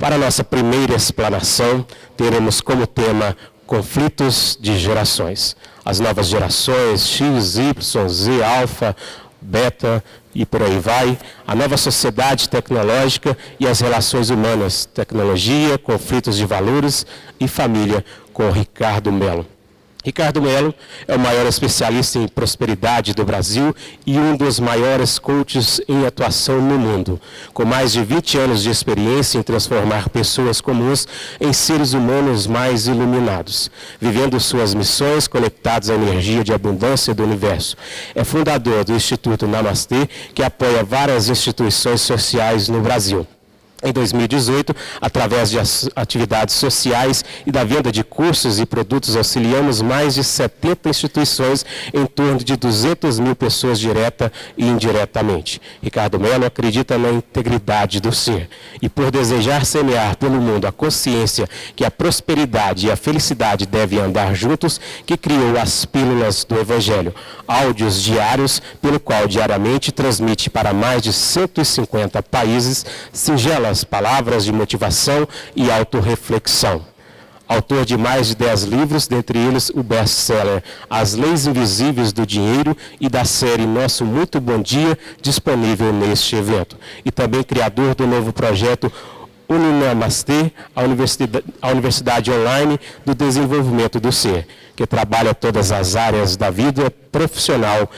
Para a nossa primeira explanação, teremos como tema conflitos de gerações. As novas gerações, X, Y, Z, Alfa, Beta e por aí vai, a nova sociedade tecnológica e as relações humanas, tecnologia, conflitos de valores e família, com Ricardo Mello. Ricardo Mello é o maior especialista em prosperidade do Brasil e um dos maiores coaches em atuação no mundo, com mais de 20 anos de experiência em transformar pessoas comuns em seres humanos mais iluminados, vivendo suas missões conectadas à energia de abundância do universo. É fundador do Instituto Namastê, que apoia várias instituições sociais no Brasil. Em 2018, através de atividades sociais e da venda de cursos e produtos, auxiliamos mais de 70 instituições, em torno de 200 mil pessoas direta e indiretamente. Ricardo Mello acredita na integridade do ser e, por desejar semear pelo mundo a consciência que a prosperidade e a felicidade devem andar juntos, que criou as Pílulas do Evangelho, áudios diários, pelo qual diariamente transmite para mais de 150 países singelas palavras de motivação e autorreflexão. Autor de mais de 10 livros, dentre eles o best-seller As Leis Invisíveis do Dinheiro e da série Nosso Muito Bom Dia, disponível neste evento. E também criador do novo projeto Uninamastê, a Universidade Online do Desenvolvimento do Ser, que trabalha todas as áreas da vida profissional,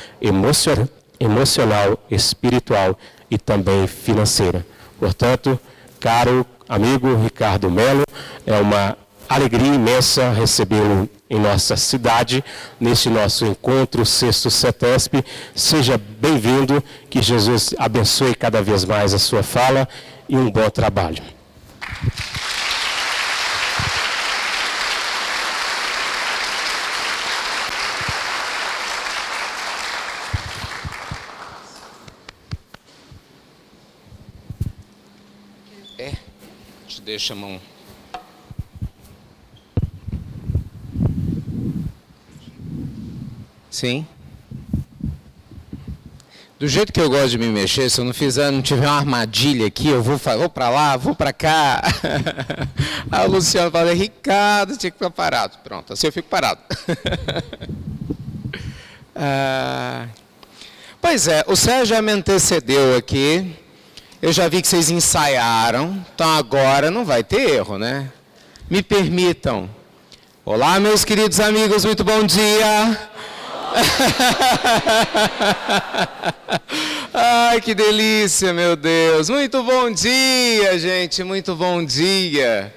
emocional, espiritual e também financeira. Portanto, caro amigo Ricardo Mello, é uma alegria imensa recebê-lo em nossa cidade, neste nosso encontro Sexto CETESP. Seja bem-vindo, que Jesus abençoe cada vez mais a sua fala e um bom trabalho. Deixa a mão. Sim. Do jeito que eu gosto de me mexer, se eu não tiver uma armadilha aqui, eu vou para lá, vou para cá. Aí o Luciano fala, Ricardo, tinha que ficar parado. Pronto, assim eu fico parado. Pois é, o Sérgio já me antecedeu aqui. Eu já vi que vocês ensaiaram, então agora não vai ter erro, né? Me permitam. Olá, meus queridos amigos, muito bom dia. Ai, que delícia, meu Deus. Muito bom dia, gente, muito bom dia.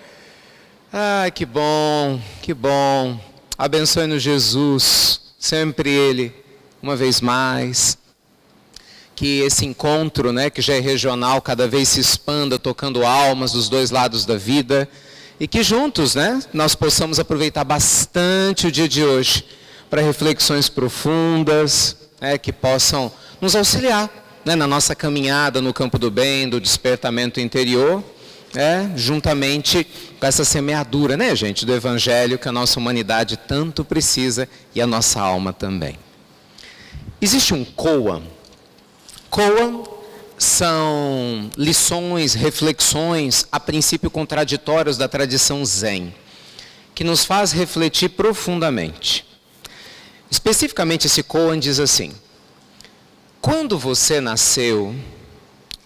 Ai, que bom, que bom. Abençoe-nos Jesus, sempre Ele, uma vez mais. Que esse encontro, né, que já é regional, cada vez se expanda, tocando almas dos dois lados da vida. E que juntos, né, nós possamos aproveitar bastante o dia de hoje para reflexões profundas, né, que possam nos auxiliar, né, na nossa caminhada no campo do bem, do despertamento interior, juntamente com essa semeadura, né, gente, do Evangelho que a nossa humanidade tanto precisa e a nossa alma também. Existe um koan. Koan são lições, reflexões, a princípio contraditórias da tradição Zen, que nos faz refletir profundamente. Especificamente esse koan diz assim: quando você nasceu,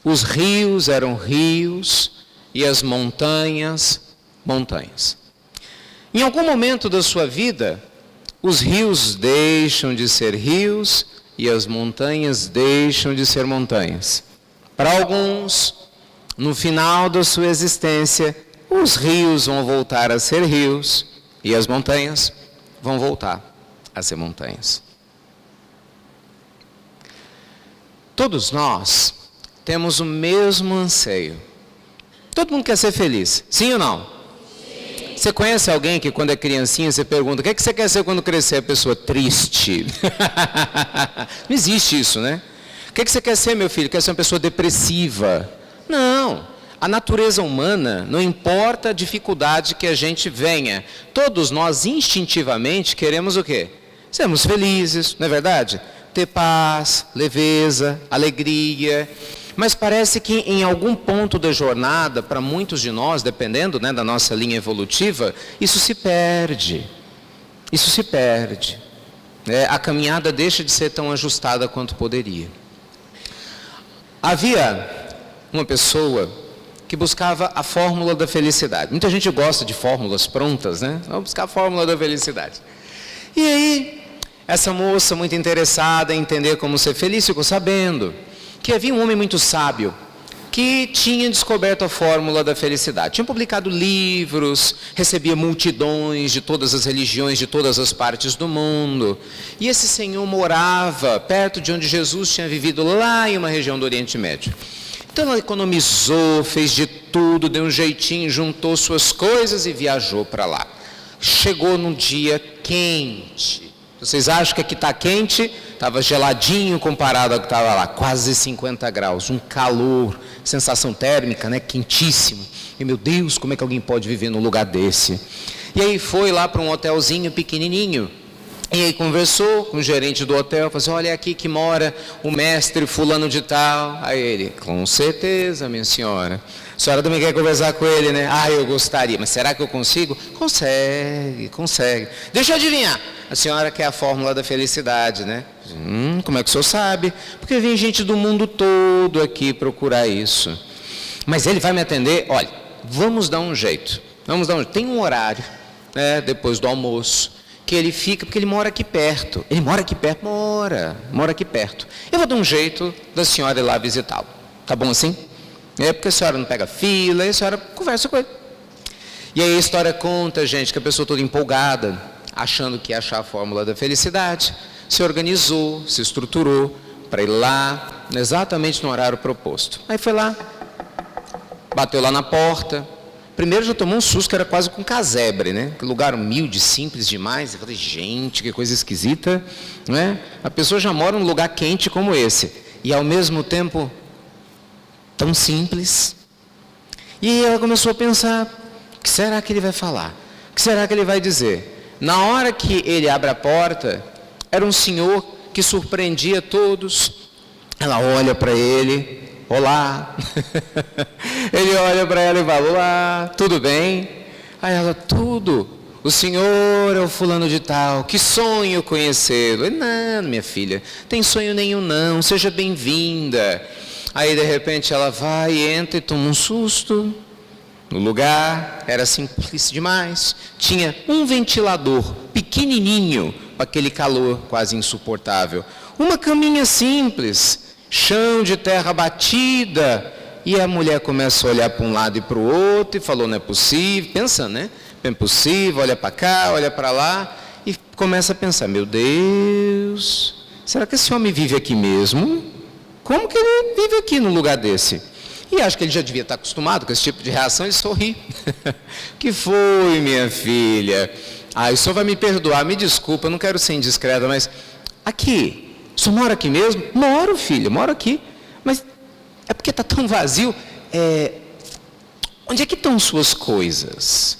os rios eram rios e as montanhas, montanhas. Em algum momento da sua vida, os rios deixam de ser rios e as montanhas deixam de ser montanhas. Para alguns, no final da sua existência, os rios vão voltar a ser rios e as montanhas vão voltar a ser montanhas. Todos nós temos o mesmo anseio. Todo mundo quer ser feliz, sim ou não? Você conhece alguém que quando é criancinha você pergunta, o que é que você quer ser quando crescer? A pessoa triste. Não existe isso, né? O que é que você quer ser, meu filho? Quer ser uma pessoa depressiva? Não. A natureza humana, não importa a dificuldade que a gente venha, todos nós instintivamente queremos o quê? Sermos felizes, não é verdade? Ter paz, leveza, alegria. Mas parece que em algum ponto da jornada, para muitos de nós, dependendo, né, da nossa linha evolutiva, isso se perde. Isso se perde. A caminhada deixa de ser tão ajustada quanto poderia. Havia uma pessoa que buscava a fórmula da felicidade. Muita gente gosta de fórmulas prontas, né? Vamos buscar a fórmula da felicidade. E aí, essa moça muito interessada em entender como ser feliz, ficou sabendo que havia um homem muito sábio que tinha descoberto a fórmula da felicidade. Tinha publicado livros, recebia multidões de todas as religiões, de todas as partes do mundo. E esse senhor morava perto de onde Jesus tinha vivido, lá em uma região do Oriente Médio. Então ela economizou, fez de tudo, deu um jeitinho, juntou suas coisas e viajou para lá. Chegou num dia quente. Vocês acham que aqui está quente? Estava geladinho comparado ao que estava lá, quase 50 graus, um calor, sensação térmica, né? Quentíssimo. E meu Deus, como é que alguém pode viver num lugar desse? E aí foi lá para um hotelzinho pequenininho. E aí conversou com o gerente do hotel, falou assim, olha, é aqui que mora o mestre fulano de tal. Aí ele, com certeza, minha senhora. A senhora também quer conversar com ele, né? Ah, eu gostaria, mas será que eu consigo? Consegue, consegue. Deixa eu adivinhar. A senhora quer a fórmula da felicidade, né? Como é que o senhor sabe? Porque vem gente do mundo todo aqui procurar isso. Mas ele vai me atender, olha, vamos dar um jeito. Tem um horário, né, depois do almoço, que ele fica, porque ele mora aqui perto. Ele mora aqui perto? Mora aqui perto. Eu vou dar um jeito da senhora ir lá visitá-lo. Tá bom assim? Porque a senhora não pega fila, e a senhora conversa com ele. E aí a história conta, gente, que a pessoa toda empolgada, achando que ia achar a fórmula da felicidade, se organizou, se estruturou para ir lá, exatamente no horário proposto. Aí foi lá, bateu lá na porta. Primeiro já tomou um susto, que era quase com casebre, né? Que lugar humilde, simples demais. Eu falei, gente, que coisa esquisita, não é? A pessoa já mora num lugar quente como esse. E ao mesmo tempo, tão simples. E ela começou a pensar, o que será que ele vai falar? O que será que ele vai dizer? Na hora que ele abre a porta, era um senhor que surpreendia todos. Ela olha para ele, olá. Ele olha para ela e fala, olá, tudo bem? Aí ela, tudo. O senhor é o fulano de tal, que sonho conhecê-lo. Ele, não, minha filha, tem sonho nenhum não, seja bem-vinda. Aí de repente ela vai, entra e toma um susto. No lugar, era simples demais. Tinha um ventilador pequenininho, para aquele calor quase insuportável. Uma caminha simples, chão de terra batida. E a mulher começa a olhar para um lado e para o outro e falou, não é possível, pensando, né? Não é possível, olha para cá, olha para lá. E começa a pensar, meu Deus, será que esse homem vive aqui mesmo? Como que ele vive aqui num lugar desse? E acho que ele já devia estar acostumado com esse tipo de reação e sorri. Que foi, minha filha? O senhor vai me perdoar, me desculpa, eu não quero ser indiscreta, mas aqui, o senhor mora aqui mesmo? Moro, filha, moro aqui. Mas é porque está tão vazio. Onde é que estão suas coisas?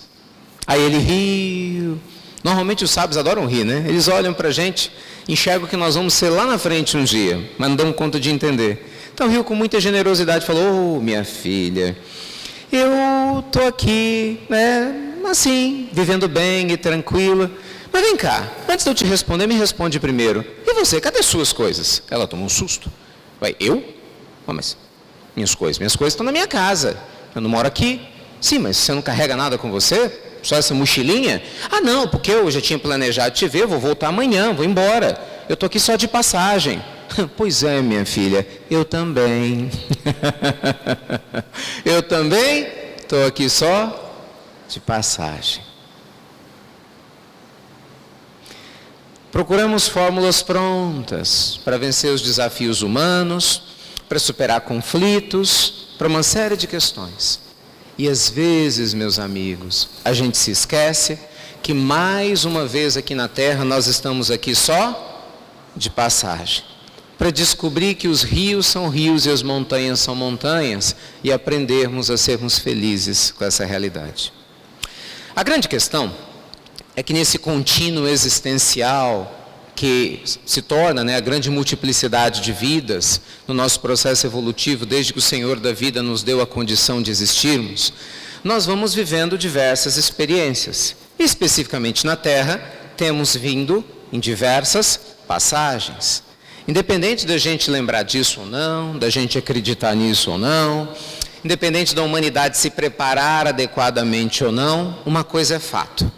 Aí ele riu. Normalmente os sábios adoram rir, né? Eles olham para a gente, enxergam que nós vamos ser lá na frente um dia, mas não dão conta de entender. Então riu com muita generosidade e falou, minha filha, eu estou aqui, né, assim, vivendo bem e tranquila. Mas vem cá, antes de eu te responder, me responde primeiro. E você, cadê suas coisas? Ela tomou um susto. Eu? Mas minhas coisas estão na minha casa. Eu não moro aqui. Sim, mas você não carrega nada com você? Só essa mochilinha? Não, porque eu já tinha planejado te ver, eu vou voltar amanhã, vou embora. Eu estou aqui só de passagem. Pois é, minha filha, eu também. Eu também estou aqui só de passagem. Procuramos fórmulas prontas para vencer os desafios humanos, para superar conflitos, para uma série de questões. E às vezes, meus amigos, a gente se esquece que mais uma vez aqui na Terra nós estamos aqui só de passagem. Para descobrir que os rios são rios e as montanhas são montanhas e aprendermos a sermos felizes com essa realidade. A grande questão é que nesse contínuo existencial que se torna, né, a grande multiplicidade de vidas no nosso processo evolutivo, desde que o Senhor da vida nos deu a condição de existirmos, nós vamos vivendo diversas experiências. E, especificamente na Terra, temos vindo em diversas passagens. Independente da gente lembrar disso ou não, da gente acreditar nisso ou não, independente da humanidade se preparar adequadamente ou não, uma coisa é fato.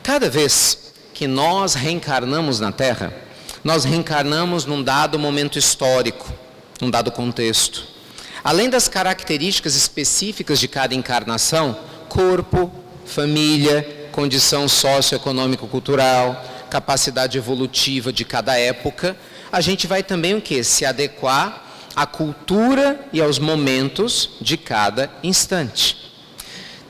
Cada vez que nós reencarnamos na Terra, nós reencarnamos num dado momento histórico, num dado contexto. Além das características específicas de cada encarnação, corpo, família, condição socioeconômico-cultural, capacidade evolutiva de cada época, a gente vai também o quê? Se adequar à cultura e aos momentos de cada instante.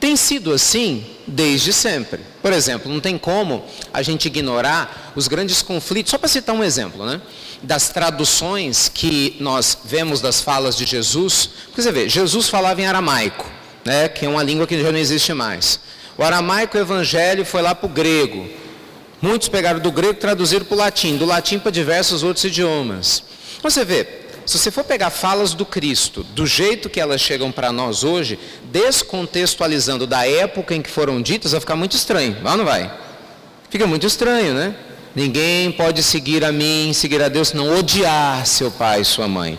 Tem sido assim desde sempre. Por exemplo, não tem como a gente ignorar os grandes conflitos, só para citar um exemplo, né? Das traduções que nós vemos das falas de Jesus. Porque você vê, Jesus falava em aramaico, né? Que é uma língua que já não existe mais. O aramaico, o evangelho, foi lá para o grego. Muitos pegaram do grego e traduziram para o latim, do latim para diversos outros idiomas. Você vê, se você for pegar falas do Cristo, do jeito que elas chegam para nós hoje, descontextualizando da época em que foram ditas, vai ficar muito estranho, vai ou não vai? Fica muito estranho, né? Ninguém pode seguir a mim, seguir a Deus, senão odiar seu pai e sua mãe.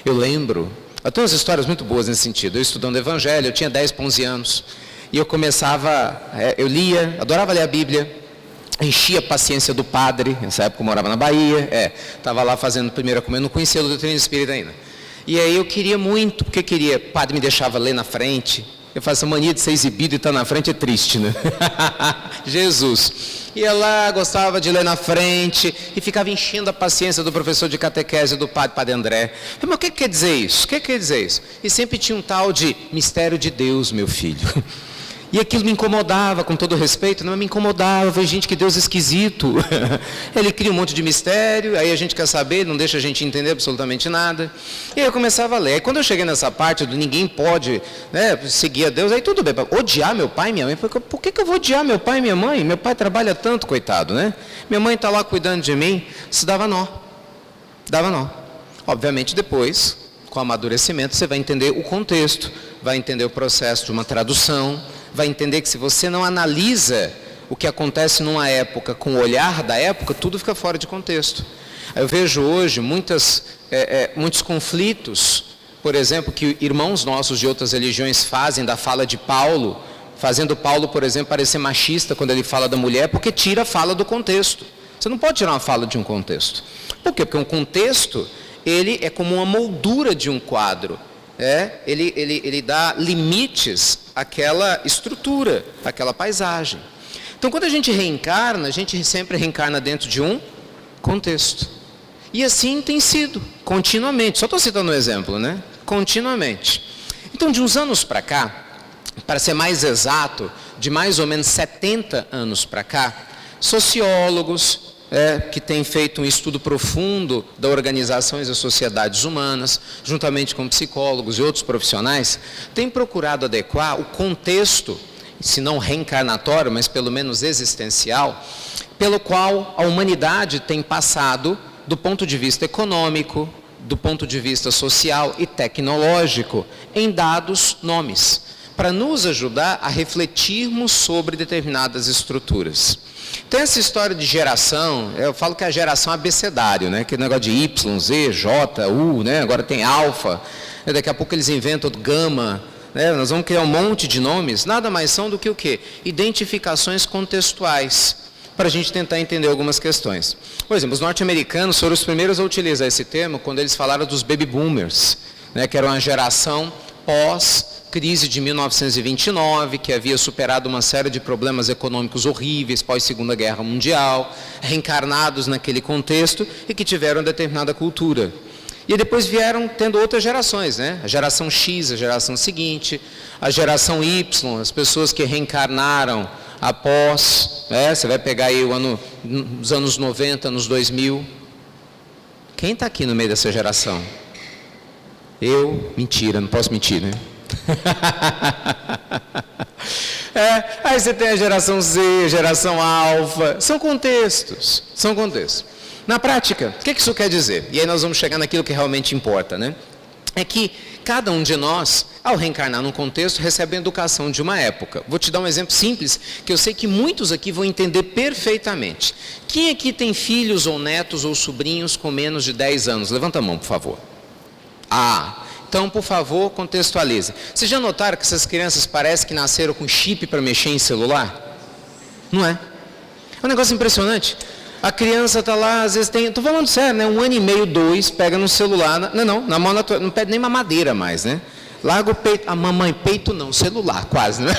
Eu lembro, eu tenho umas histórias muito boas nesse sentido. Eu estudando Evangelho, eu tinha 10 para 11 anos, e eu começava, eu lia, adorava ler a Bíblia, enchia a paciência do padre. Nessa época eu morava na Bahia, estava lá fazendo primeira comunhão, não conhecia a doutrina espírita ainda. E aí eu queria muito, porque o padre me deixava ler na frente. Eu faço a mania de ser exibido e estar na frente é triste, né? Jesus. Ia lá, gostava de ler na frente e ficava enchendo a paciência do professor de catequese do padre André. Mas o que quer dizer isso? O que quer dizer isso? E sempre tinha um tal de mistério de Deus, meu filho. E aquilo me incomodava, com todo respeito, não me incomodava. Eu falei, gente, que Deus esquisito. Ele cria um monte de mistério, aí a gente quer saber, não deixa a gente entender absolutamente nada. E aí eu começava a ler. Aí quando eu cheguei nessa parte do ninguém pode, né, seguir a Deus, aí tudo bem. Odiar meu pai e minha mãe? Por que eu vou odiar meu pai e minha mãe? Meu pai trabalha tanto, coitado, né? Minha mãe está lá cuidando de mim. Isso dava nó. Dava nó. Obviamente depois, com o amadurecimento, você vai entender o contexto, vai entender o processo de uma tradução, vai entender que se você não analisa o que acontece numa época com o olhar da época, tudo fica fora de contexto. Eu vejo hoje muitos conflitos, por exemplo, que irmãos nossos de outras religiões fazem da fala de Paulo, fazendo Paulo, por exemplo, parecer machista quando ele fala da mulher, porque tira a fala do contexto. Você não pode tirar uma fala de um contexto. Por quê? Porque um contexto, ele é como uma moldura de um quadro. Ele dá limites àquela estrutura, àquela paisagem. Então, quando a gente reencarna, a gente sempre reencarna dentro de um contexto. E assim tem sido, continuamente. Só estou citando um exemplo, né? Continuamente. Então, de uns anos para cá, para ser mais exato, de mais ou menos 70 anos para cá, sociólogos, que tem feito um estudo profundo da organização e das sociedades humanas, juntamente com psicólogos e outros profissionais, têm procurado adequar o contexto, se não reencarnatório, mas pelo menos existencial, pelo qual a humanidade tem passado do ponto de vista econômico, do ponto de vista social e tecnológico, em dados nomes, para nos ajudar a refletirmos sobre determinadas estruturas. Tem essa história de geração, eu falo que é a geração abecedário, né? Aquele negócio de Y, Z, J, U, né? Agora tem alfa, daqui a pouco eles inventam gama, né? Nós vamos criar um monte de nomes, nada mais são do que o quê? Identificações contextuais, para a gente tentar entender algumas questões. Por exemplo, os norte-americanos foram os primeiros a utilizar esse termo quando eles falaram dos baby boomers, né? Que era uma geração pós-crise de 1929, que havia superado uma série de problemas econômicos horríveis pós-Segunda Guerra Mundial, reencarnados naquele contexto e que tiveram determinada cultura. E depois vieram tendo outras gerações, né? A geração X, a geração seguinte, a geração Y, as pessoas que reencarnaram após, você vai pegar aí os anos 90, anos 2000. Quem está aqui no meio dessa geração? Eu? Mentira, não posso mentir, né? Aí você tem a geração Z, geração alfa, são contextos. Na prática, o que isso quer dizer? E aí nós vamos chegar naquilo que realmente importa, né? É que cada um de nós, ao reencarnar num contexto, recebe a educação de uma época. Vou te dar um exemplo simples, que eu sei que muitos aqui vão entender perfeitamente. Quem aqui tem filhos ou netos ou sobrinhos com menos de 10 anos? Levanta a mão, por favor. Então, por favor, contextualize. Vocês já notaram que essas crianças parecem que nasceram com chip para mexer em celular? Não é? É um negócio impressionante. A criança está lá, às vezes tem... Estou falando sério, né? 1 ano e meio, 2, pega no celular... na mão natural, não pede nem mamadeira mais, né? Larga o peito... A mamãe, peito não, celular, quase, né?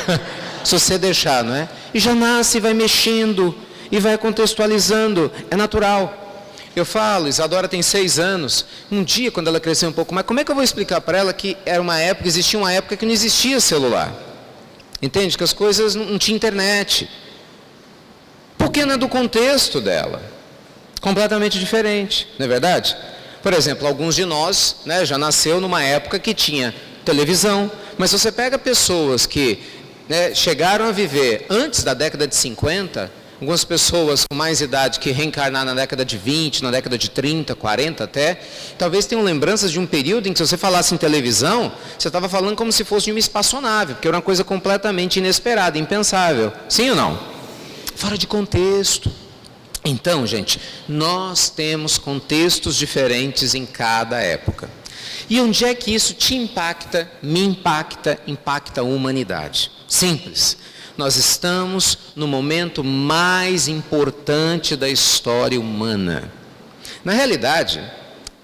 Se você deixar, não é? E já nasce, vai mexendo, e vai contextualizando. É natural. Eu falo, Isadora tem 6 anos. Um dia, quando ela crescer um pouco mais, como é que eu vou explicar para ela que existia uma época que não existia celular? Entende? Que as coisas não tinha internet. Porque não é do contexto dela. Completamente diferente, não é verdade? Por exemplo, alguns de nós, né, já nasceu numa época que tinha televisão. Mas se você pega pessoas que, né, chegaram a viver antes da década de 50, algumas pessoas com mais idade que reencarnaram na década de 20, na década de 30, 40 até, talvez tenham lembranças de um período em que, se você falasse em televisão, você estava falando como se fosse de uma espaçonave, porque era uma coisa completamente inesperada, impensável. Sim ou não? Fora de contexto. Então, gente, nós temos contextos diferentes em cada época. E onde é que isso te impacta, me impacta, impacta a humanidade? Simples. Nós estamos no momento mais importante da história humana. Na realidade,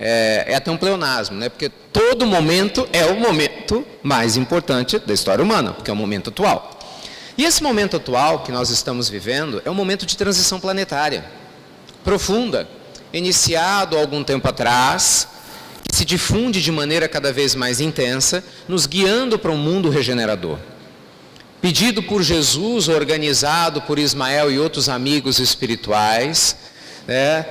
é até um pleonasmo, né? Porque todo momento é o momento mais importante da história humana, porque é o momento atual. E esse momento atual que nós estamos vivendo é um momento de transição planetária, profunda, iniciado há algum tempo atrás, que se difunde de maneira cada vez mais intensa, nos guiando para um mundo regenerador. Pedido por Jesus, organizado por Ismael e outros amigos espirituais,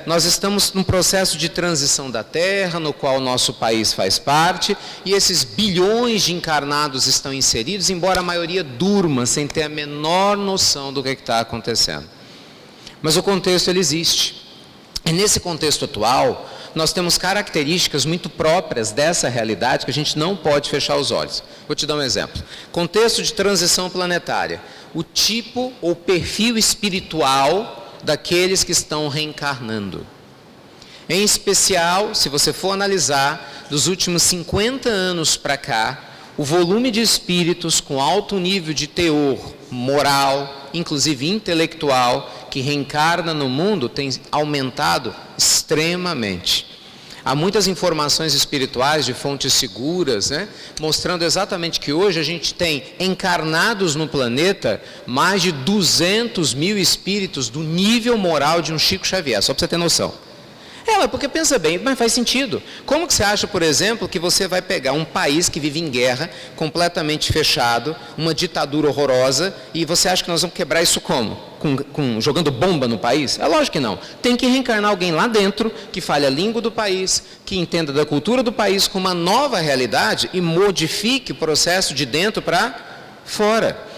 nós estamos num processo de transição da Terra, no qual o nosso país faz parte, e esses bilhões de encarnados estão inseridos, embora a maioria durma, sem ter a menor noção do que está acontecendo. Mas o contexto, ele existe. E nesse contexto atual, nós temos características muito próprias dessa realidade que a gente não pode fechar os olhos. Vou te dar um exemplo. Contexto de transição planetária. O tipo ou perfil espiritual daqueles que estão reencarnando. Em especial, se você for analisar, dos últimos 50 anos para cá, o volume de espíritos com alto nível de teor moral, inclusive intelectual, que reencarna no mundo tem aumentado extremamente. Há muitas informações espirituais de fontes seguras, né, mostrando exatamente que hoje a gente tem encarnados no planeta mais de 200 mil espíritos do nível moral de um Chico Xavier, só para você ter noção. Porque pensa bem, mas faz sentido. Como que você acha, por exemplo, que você vai pegar um país que vive em guerra, completamente fechado, uma ditadura horrorosa, e você acha que nós vamos quebrar isso como? Jogando bomba no país? É lógico que não. Tem que reencarnar alguém lá dentro, que fale a língua do país, que entenda da cultura do país com uma nova realidade e modifique o processo de dentro para fora.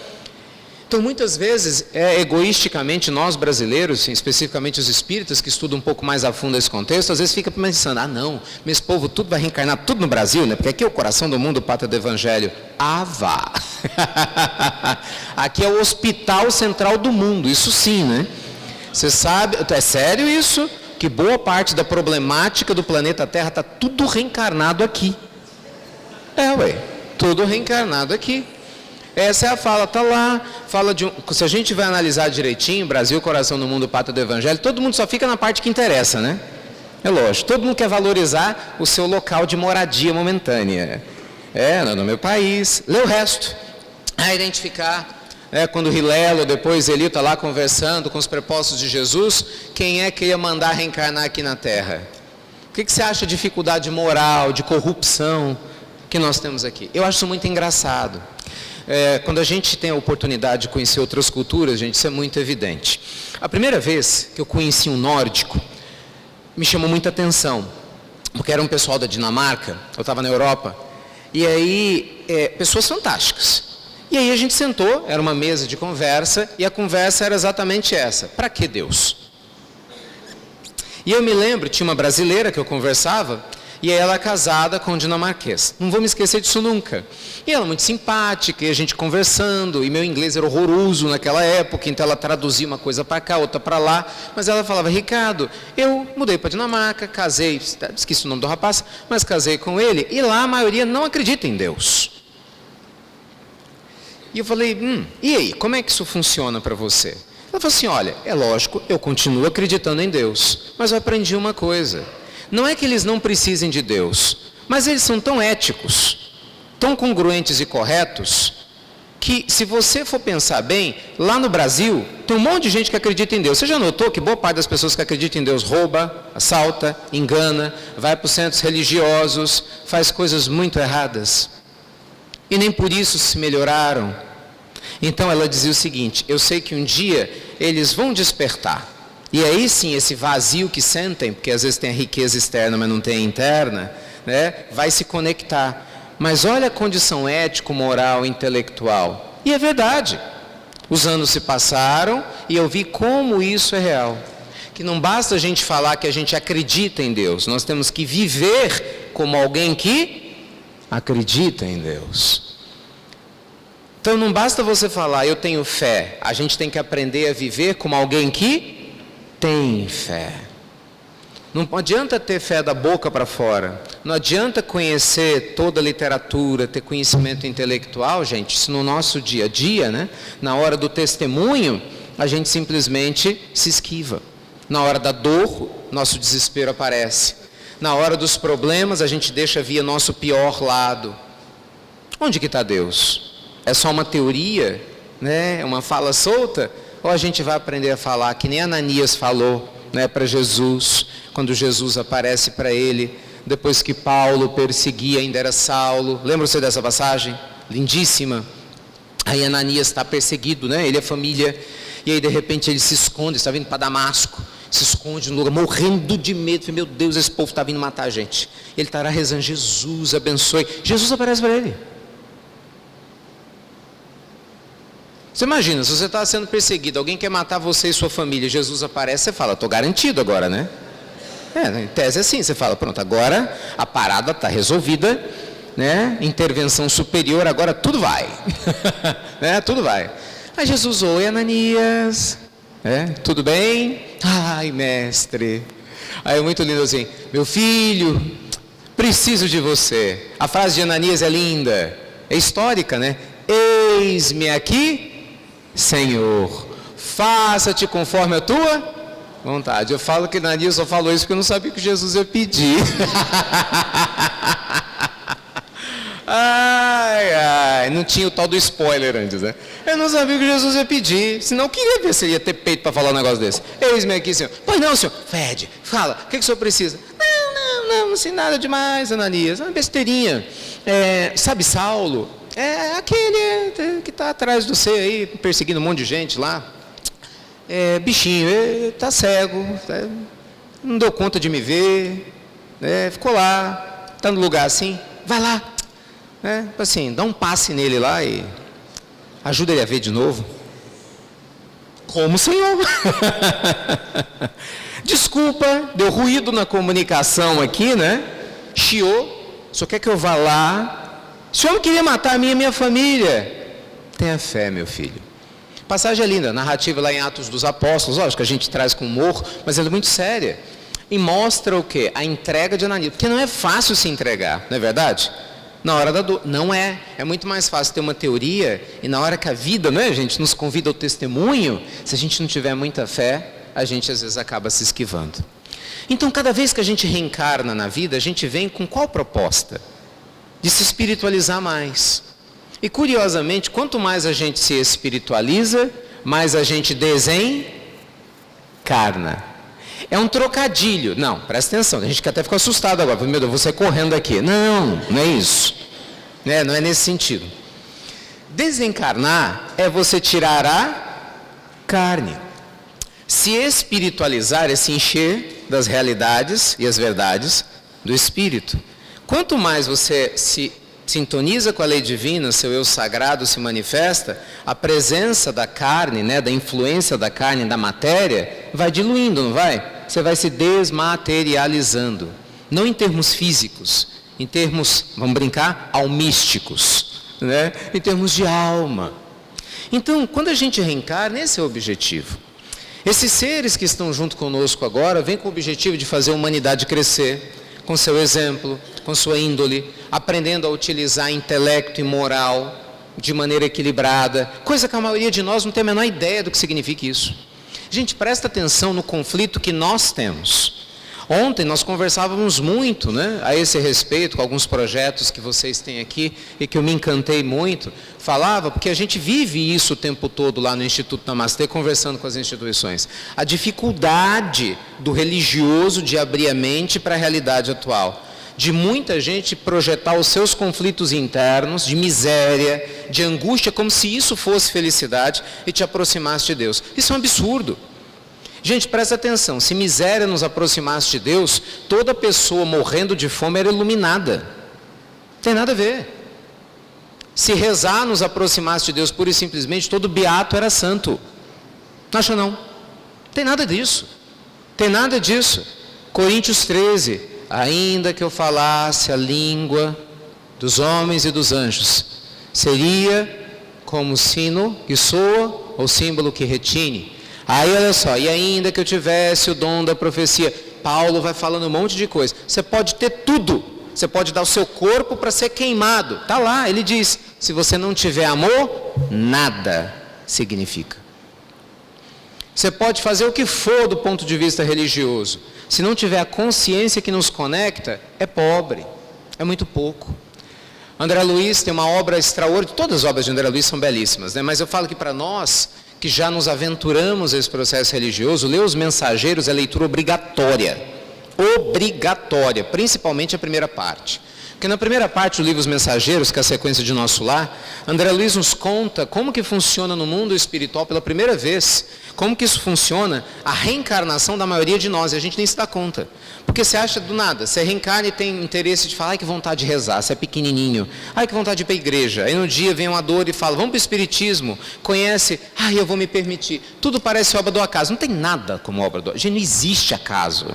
Então, muitas vezes, egoisticamente, nós brasileiros, especificamente os espíritas que estudam um pouco mais a fundo esse contexto, às vezes fica pensando, não, mas esse povo tudo vai reencarnar tudo no Brasil, né? Porque aqui é o coração do mundo, pátria do Evangelho. Vá! Aqui é o hospital central do mundo, isso sim, né? Você sabe, é sério isso? Que boa parte da problemática do planeta Terra está tudo reencarnado aqui. Tudo reencarnado aqui. Essa é a fala, está lá, fala de se a gente vai analisar direitinho, Brasil, coração do mundo, pátria do Evangelho, todo mundo só fica na parte que interessa, né? É lógico, todo mundo quer valorizar o seu local de moradia momentânea. No meu país, lê o resto. Identificar, quando Hilelo, depois Eli está lá conversando com os prepostos de Jesus, quem é que ia mandar reencarnar aqui na Terra? O que você acha de dificuldade moral, de corrupção que nós temos aqui? Eu acho isso muito engraçado. Quando a gente tem a oportunidade de conhecer outras culturas, gente, isso é muito evidente. A primeira vez que eu conheci um nórdico, me chamou muita atenção, porque era um pessoal da Dinamarca, eu estava na Europa, e aí, pessoas fantásticas. E aí a gente sentou, era uma mesa de conversa, e a conversa era exatamente essa: para que Deus? E eu me lembro, tinha uma brasileira que eu conversava, e ela é casada com um dinamarquês. Não vou me esquecer disso nunca. E ela muito simpática, e a gente conversando, e meu inglês era horroroso naquela época, então ela traduzia uma coisa para cá, outra para lá, mas ela falava, Ricardo, eu mudei para Dinamarca, casei, esqueci o nome do rapaz, mas casei com ele, e lá a maioria não acredita em Deus. E eu falei, e aí, como é que isso funciona para você? Ela falou assim, olha, é lógico, eu continuo acreditando em Deus, mas eu aprendi uma coisa. Não é que eles não precisem de Deus, mas eles são tão éticos, tão congruentes e corretos, que se você for pensar bem, lá no Brasil, tem um monte de gente que acredita em Deus. Você já notou que boa parte das pessoas que acreditam em Deus rouba, assalta, engana, vai para os centros religiosos, faz coisas muito erradas. E nem por isso se melhoraram. Então ela dizia o seguinte, eu sei que um dia eles vão despertar. E aí sim, esse vazio que sentem, porque às vezes tem a riqueza externa, mas não tem a interna, né, vai se conectar. Mas olha a condição ético, moral, intelectual. E é verdade. Os anos se passaram e eu vi como isso é real. Que não basta a gente falar que a gente acredita em Deus. Nós temos que viver como alguém que acredita em Deus. Então não basta você falar, eu tenho fé. A gente tem que aprender a viver como alguém que tem fé. Não adianta ter fé da boca para fora. Não adianta conhecer toda a literatura, ter conhecimento intelectual, gente. Isso no nosso dia a dia, né? Na hora do testemunho, a gente simplesmente se esquiva. Na hora da dor, nosso desespero aparece. Na hora dos problemas, a gente deixa vir nosso pior lado. Onde que está Deus? É só uma teoria, né? É uma fala solta? Ou a gente vai aprender a falar que nem Ananias falou, né, para Jesus, quando Jesus aparece para ele, depois que Paulo perseguia, ainda era Saulo. Lembra-se dessa passagem? Lindíssima. Aí Ananias está perseguido, né? Ele é família, e aí de repente ele se esconde, está vindo para Damasco, se esconde no lugar, morrendo de medo. Meu Deus, esse povo está vindo matar a gente. Ele estará rezando, Jesus abençoe. Jesus aparece para ele. Você imagina, se você está sendo perseguido, alguém quer matar você e sua família, Jesus aparece, você fala, estou garantido agora, né? Em tese é assim, você fala, pronto, agora a parada está resolvida, né? Intervenção superior, agora tudo vai. Né? Tudo vai. Aí Jesus, oi Ananias, tudo bem? Ai mestre. Aí é muito lindo assim, meu filho, preciso de você. A frase de Ananias é linda, é histórica, né? Eis-me aqui, Senhor, faça-te conforme a tua vontade. Eu falo que Ananias só falou isso porque eu não sabia que Jesus ia pedir. Ai, não tinha o tal do spoiler antes, né? Eu não sabia que Jesus ia pedir, senão eu queria ver se ele ia ter peito para falar um negócio desse. Eis-me aqui, Senhor. Pois não, Senhor. Fede, fala, o que o Senhor precisa? Não sei nada demais, Ananias, uma besteirinha. Sabe Saulo? É aquele que está atrás do você aí, perseguindo um monte de gente lá. Bichinho, está cego, não deu conta de me ver, ficou lá, está no lugar assim, vai lá. Assim, dá um passe nele lá e ajuda ele a ver de novo. Como, Senhor? Desculpa, deu ruído na comunicação aqui, né? Chiou, só quer que eu vá lá. O senhor queria matar a minha família. Tenha fé, meu filho. Passagem é linda, narrativa lá em Atos dos Apóstolos, lógico que a gente traz com humor, mas ela é muito séria. E mostra o quê? A entrega de Ananias. Porque não é fácil se entregar, não é verdade? Na hora da dor. Não é. É muito mais fácil ter uma teoria e na hora que a vida, não é, gente, nos convida ao testemunho, se a gente não tiver muita fé, a gente às vezes acaba se esquivando. Então, cada vez que a gente reencarna na vida, a gente vem com qual proposta? De se espiritualizar mais. E curiosamente, quanto mais a gente se espiritualiza, mais a gente desencarna. É um trocadilho. Não, presta atenção, a gente até ficou assustado agora. Meu Deus, vou sair correndo aqui. Não é isso. Não é nesse sentido. Desencarnar é você tirar a carne. Se espiritualizar é se encher das realidades e as verdades do Espírito. Quanto mais você se sintoniza com a lei divina, seu eu sagrado se manifesta, a presença da carne, da influência da carne, da matéria, vai diluindo, não vai? você vai se desmaterializando. Não em termos físicos, em termos, vamos brincar, almísticos, né? Em termos de alma. Então, quando a gente reencarna, esse é o objetivo. Esses seres que estão junto conosco agora, vêm com o objetivo de fazer a humanidade crescer, com seu exemplo, com sua índole, aprendendo a utilizar intelecto e moral de maneira equilibrada, coisa que a maioria de nós não tem a menor ideia do que significa isso. Gente, presta atenção no conflito que nós temos. Ontem nós conversávamos muito, né, a esse respeito, com alguns projetos que vocês têm aqui e que eu me encantei muito. Falava, porque a gente vive isso o tempo todo lá no Instituto Namastê, conversando com as instituições. A dificuldade do religioso de abrir a mente para a realidade atual. De muita gente projetar os seus conflitos internos, de miséria, de angústia, como se isso fosse felicidade e te aproximasse de Deus. Isso é um absurdo. Gente, presta atenção, se miséria nos aproximasse de Deus, toda pessoa morrendo de fome era iluminada. Não tem nada a ver. Se rezar nos aproximasse de Deus pura e simplesmente, todo beato era santo. Não acha não? Não tem nada disso. Tem nada disso. Coríntios 13, ainda que eu falasse a língua dos homens e dos anjos, seria como sino que soa ou símbolo que retine. Aí olha só, e ainda que eu tivesse o dom da profecia, Paulo vai falando um monte de coisa. Você pode ter tudo, você pode dar o seu corpo para ser queimado. Está lá, ele diz, se você não tiver amor, nada significa. Você pode fazer o que for do ponto de vista religioso. Se não tiver a consciência que nos conecta, é pobre, é muito pouco. André Luiz tem uma obra extraordinária, todas as obras de André Luiz são belíssimas, né? Mas eu falo que para nós, que já nos aventuramos nesse processo religioso, ler os Mensageiros é leitura obrigatória, principalmente a primeira parte. Porque na primeira parte do livro Os Mensageiros, que é a sequência de Nosso Lar, André Luiz nos conta como que funciona no mundo espiritual pela primeira vez, como que isso funciona, a reencarnação da maioria de nós, e a gente nem se dá conta. Porque você acha do nada, você reencarna e tem interesse de falar, ai que vontade de rezar, você é pequenininho, ai que vontade de ir para a igreja, aí no dia vem uma dor e fala, vamos para o espiritismo, conhece, ai eu vou me permitir, tudo parece obra do acaso, não tem nada como obra do acaso, gente, não existe acaso,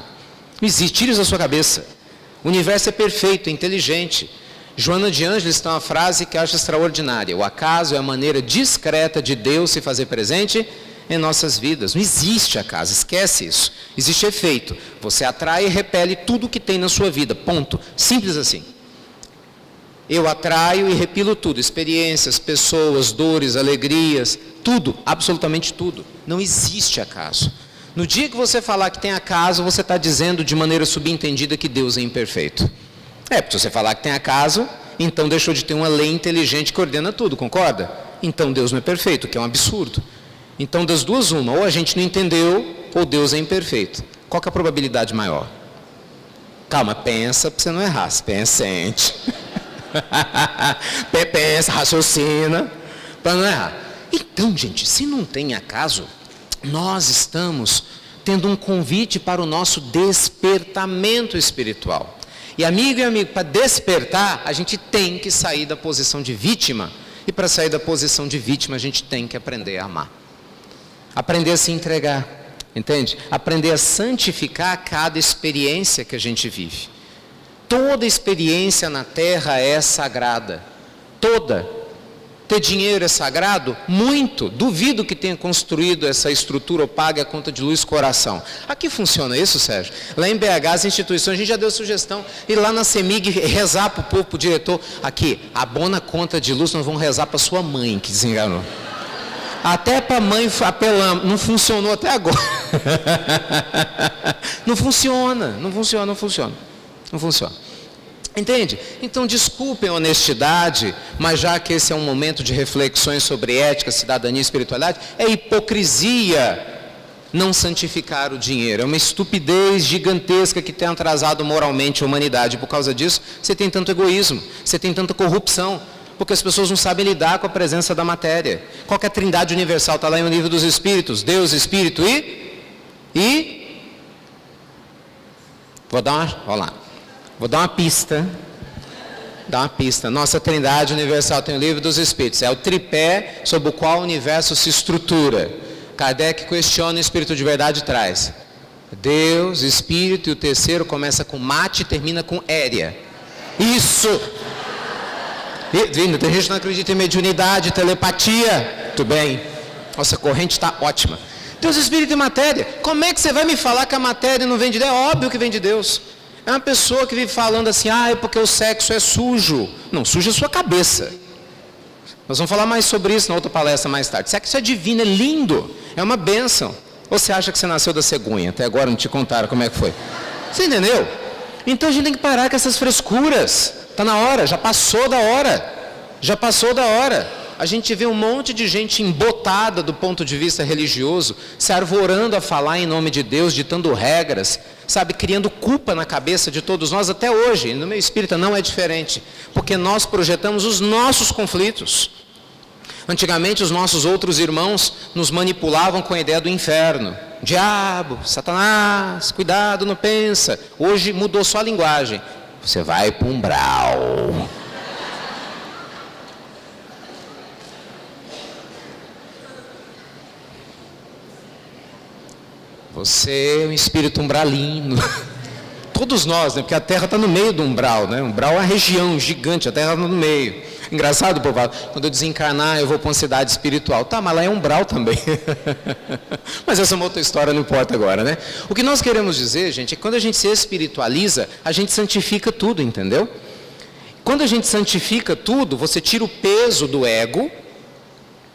não existe, tire isso da sua cabeça. O universo é perfeito, é inteligente. Joana de Ângeles tem uma frase que eu acho extraordinária. O acaso é a maneira discreta de Deus se fazer presente em nossas vidas. Não existe acaso, esquece isso. Existe efeito. Você atrai e repele tudo que tem na sua vida. Ponto. Simples assim. Eu atraio e repilo tudo. Experiências, pessoas, dores, alegrias, tudo, absolutamente tudo. Não existe acaso. No dia que você falar que tem acaso, você está dizendo de maneira subentendida que Deus é imperfeito. Porque se você falar que tem acaso, então deixou de ter uma lei inteligente que ordena tudo, concorda? Então Deus não é perfeito, que é um absurdo. Então das duas uma, ou a gente não entendeu, ou Deus é imperfeito. Qual que é a probabilidade maior? Calma, pensa para você não errar, pensa, sente. Pensa, raciocina, para não errar. Então, gente, se não tem acaso, nós estamos tendo um convite para o nosso despertamento espiritual. E amigo, para despertar, a gente tem que sair da posição de vítima. E para sair da posição de vítima, a gente tem que aprender a amar. Aprender a se entregar, entende? Aprender a santificar cada experiência que a gente vive. Toda experiência na Terra é sagrada. Toda. Ter dinheiro é sagrado? Muito. Duvido que tenha construído essa estrutura ou pague a conta de luz coração. Aqui funciona isso, Sérgio? Lá em BH, as instituições, a gente já deu sugestão, ir lá na CEMIG rezar para o povo, para o diretor, aqui, abona a conta de luz, nós vamos rezar para sua mãe, que desenganou. Até para a mãe apelamos, não funcionou até agora. Não funciona. Entende? Então desculpem a honestidade, mas já que esse é um momento de reflexões sobre ética, cidadania e espiritualidade, é hipocrisia não santificar o dinheiro. É uma estupidez gigantesca que tem atrasado moralmente a humanidade. Por causa disso, você tem tanto egoísmo, você tem tanta corrupção, porque as pessoas não sabem lidar com a presença da matéria. Qual que é a trindade universal? Está lá no livro dos Espíritos. Deus, Espírito e... Vou dar uma pista. Nossa trindade universal tem o livro dos Espíritos. É o tripé sobre o qual o universo se estrutura. Kardec questiona e o Espírito de Verdade traz. Deus, Espírito, e o terceiro começa com mate e termina com érea. Isso! Tem gente que não acredita em mediunidade, telepatia. Tudo bem. Nossa, a corrente está ótima. Deus, Espírito e matéria. Como é que você vai me falar que a matéria não vem de Deus? É óbvio que vem de Deus. É uma pessoa que vive falando assim, é porque o sexo é sujo. Não, sujo é a sua cabeça. Nós vamos falar mais sobre isso na outra palestra mais tarde. Sexo é divino, é lindo, é uma bênção. Ou você acha que você nasceu da cegonha? Até agora não te contaram como é que foi. Você entendeu? Então a gente tem que parar com essas frescuras. Está na hora, já passou da hora. Já passou da hora. A gente vê um monte de gente embotada do ponto de vista religioso, se arvorando a falar em nome de Deus, ditando regras, sabe, criando culpa na cabeça de todos nós até hoje. No meio espírita não é diferente, porque nós projetamos os nossos conflitos. Antigamente os nossos outros irmãos nos manipulavam com a ideia do inferno. Diabo, Satanás, cuidado, não pensa. Hoje mudou só a linguagem. Você vai para o umbral. Você é um espírito umbralino. Todos nós, né? Porque a Terra está no meio do umbral, né? O umbral é uma região gigante, a Terra está no meio. Engraçado, povo, quando eu desencarnar eu vou para uma cidade espiritual. Tá, mas lá é umbral também. Mas essa é uma outra história, não importa agora, né? O que nós queremos dizer, gente, é que quando a gente se espiritualiza, a gente santifica tudo, entendeu? Quando a gente santifica tudo, você tira o peso do ego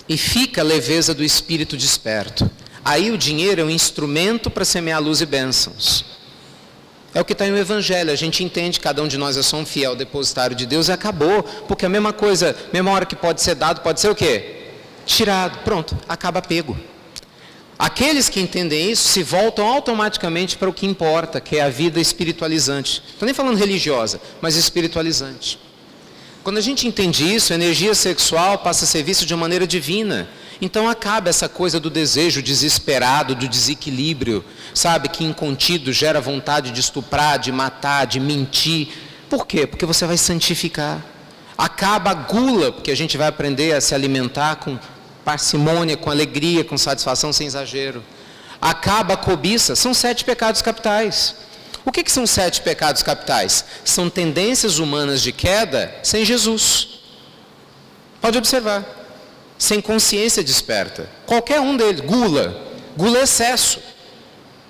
e fica a leveza do espírito desperto. Aí o dinheiro é um instrumento para semear luz e bênçãos. É o que está no Evangelho. A gente entende que cada um de nós é só um fiel depositário de Deus e acabou. Porque a mesma coisa, mesma hora que pode ser dado, pode ser o quê? Tirado. Pronto, acaba pego. Aqueles que entendem isso se voltam automaticamente para o que importa, que é a vida espiritualizante. Não estou nem falando religiosa, mas espiritualizante. Quando a gente entende isso, a energia sexual passa a ser vista de uma maneira divina. Então acaba essa coisa do desejo desesperado, do desequilíbrio, sabe, que incontido gera vontade de estuprar, de matar, de mentir. Por quê? Porque você vai santificar. Acaba a gula, porque a gente vai aprender a se alimentar com parcimônia, com alegria, com satisfação, sem exagero. Acaba a cobiça. São 7 pecados capitais. O que são 7 pecados capitais? São tendências humanas de queda sem Jesus. Pode observar. Sem consciência desperta. Qualquer um deles. Gula. Gula é excesso.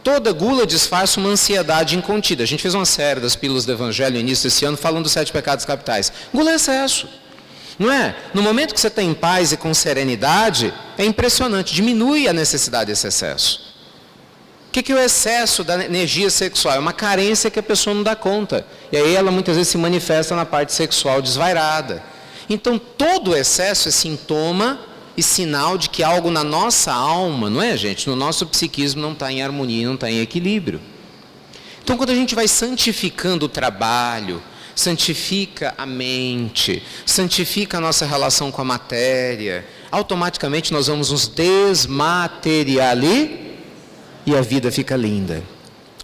Toda gula disfarça uma ansiedade incontida. A gente fez uma série das pílulas do Evangelho no início desse ano falando dos 7 pecados capitais. Gula é excesso. Não é? No momento que você está em paz e com serenidade, é impressionante. Diminui a necessidade desse excesso. O que é o excesso da energia sexual? É uma carência que a pessoa não dá conta. E aí ela muitas vezes se manifesta na parte sexual desvairada. Então, todo excesso é sintoma e sinal de que algo na nossa alma, não é, gente? No nosso psiquismo não está em harmonia, não está em equilíbrio. Então, quando a gente vai santificando o trabalho, santifica a mente, santifica a nossa relação com a matéria, automaticamente nós vamos nos desmaterializar e a vida fica linda.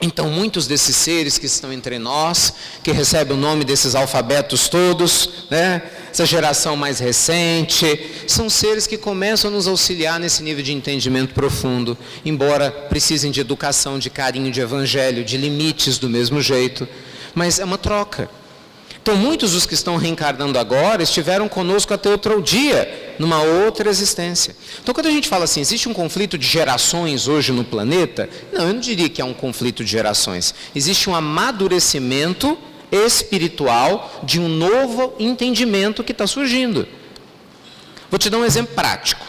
Então, muitos desses seres que estão entre nós, que recebem o nome desses alfabetos todos, né? Essa geração mais recente, são seres que começam a nos auxiliar nesse nível de entendimento profundo, embora precisem de educação, de carinho, de evangelho, de limites do mesmo jeito, mas é uma troca. Então, muitos dos que estão reencarnando agora estiveram conosco até outro dia, numa outra existência. Então, quando a gente fala assim, existe um conflito de gerações hoje no planeta? Não, eu não diria que é um conflito de gerações. Existe um amadurecimento espiritual de um novo entendimento que está surgindo. Vou te dar um exemplo prático.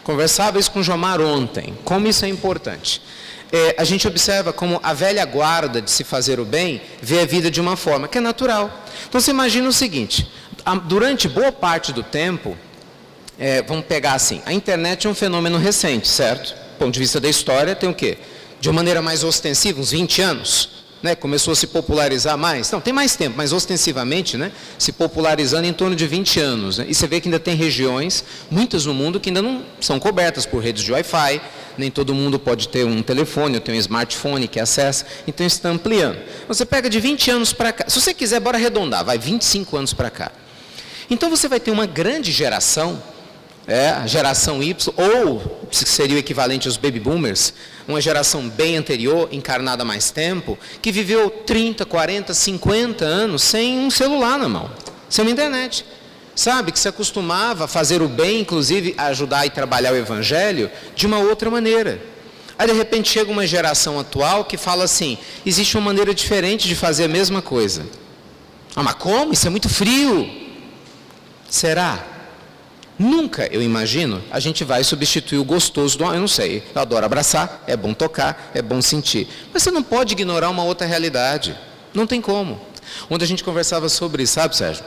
Conversava isso com o Jomar ontem, como isso é importante. A gente observa como a velha guarda de se fazer o bem vê a vida de uma forma que é natural. Então você imagina o seguinte, durante boa parte do tempo, vamos pegar assim, a internet é um fenômeno recente, certo? Do ponto de vista da história, tem o quê? De uma maneira mais ostensiva, uns 20 anos, né? Começou a se popularizar mais, não, tem mais tempo, mas ostensivamente, né? Se popularizando em torno de 20 anos. Né? E você vê que ainda tem regiões, muitas no mundo, que ainda não são cobertas por redes de Wi-Fi, nem todo mundo pode ter um telefone ou ter um smartphone que acessa, então isso está ampliando. Você pega de 20 anos para cá, se você quiser, bora arredondar, vai 25 anos para cá. Então você vai ter uma grande geração, a geração Y, ou seria o equivalente aos baby boomers, uma geração bem anterior, encarnada há mais tempo, que viveu 30, 40, 50 anos sem um celular na mão, sem uma internet. Sabe, que se acostumava a fazer o bem, inclusive a ajudar e trabalhar o evangelho, de uma outra maneira. Aí de repente chega uma geração atual que fala assim, existe uma maneira diferente de fazer a mesma coisa. Ah, mas como? Isso é muito frio. Será? Nunca, eu imagino, a gente vai substituir o gostoso do... Eu não sei, eu adoro abraçar, é bom tocar, é bom sentir. Mas você não pode ignorar uma outra realidade. Não tem como. Ontem a gente conversava sobre isso, sabe, Sérgio?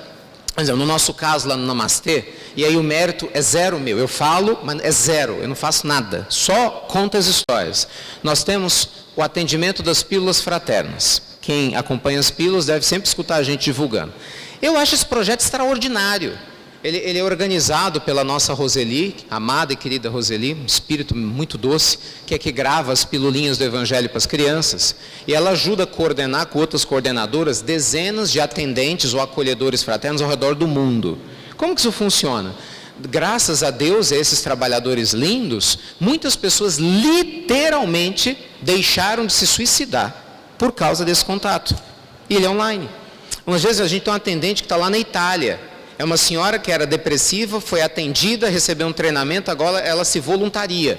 No nosso caso lá no Namastê, e aí o mérito é zero meu. Eu falo, mas é zero, eu não faço nada. Só conto as histórias. Nós temos o atendimento das pílulas fraternas. Quem acompanha as pílulas deve sempre escutar a gente divulgando. Eu acho esse projeto extraordinário. Ele é organizado pela nossa Roseli, amada e querida Roseli, um espírito muito doce, que é que grava as pilulinhas do Evangelho para as crianças. E ela ajuda a coordenar com outras coordenadoras dezenas de atendentes ou acolhedores fraternos ao redor do mundo. Como que isso funciona? Graças a Deus, a esses trabalhadores lindos, muitas pessoas literalmente deixaram de se suicidar por causa desse contato. E ele é online. Umas vezes a gente tem um atendente que está lá na Itália. É uma senhora que era depressiva, foi atendida, recebeu um treinamento, agora ela se voluntaria.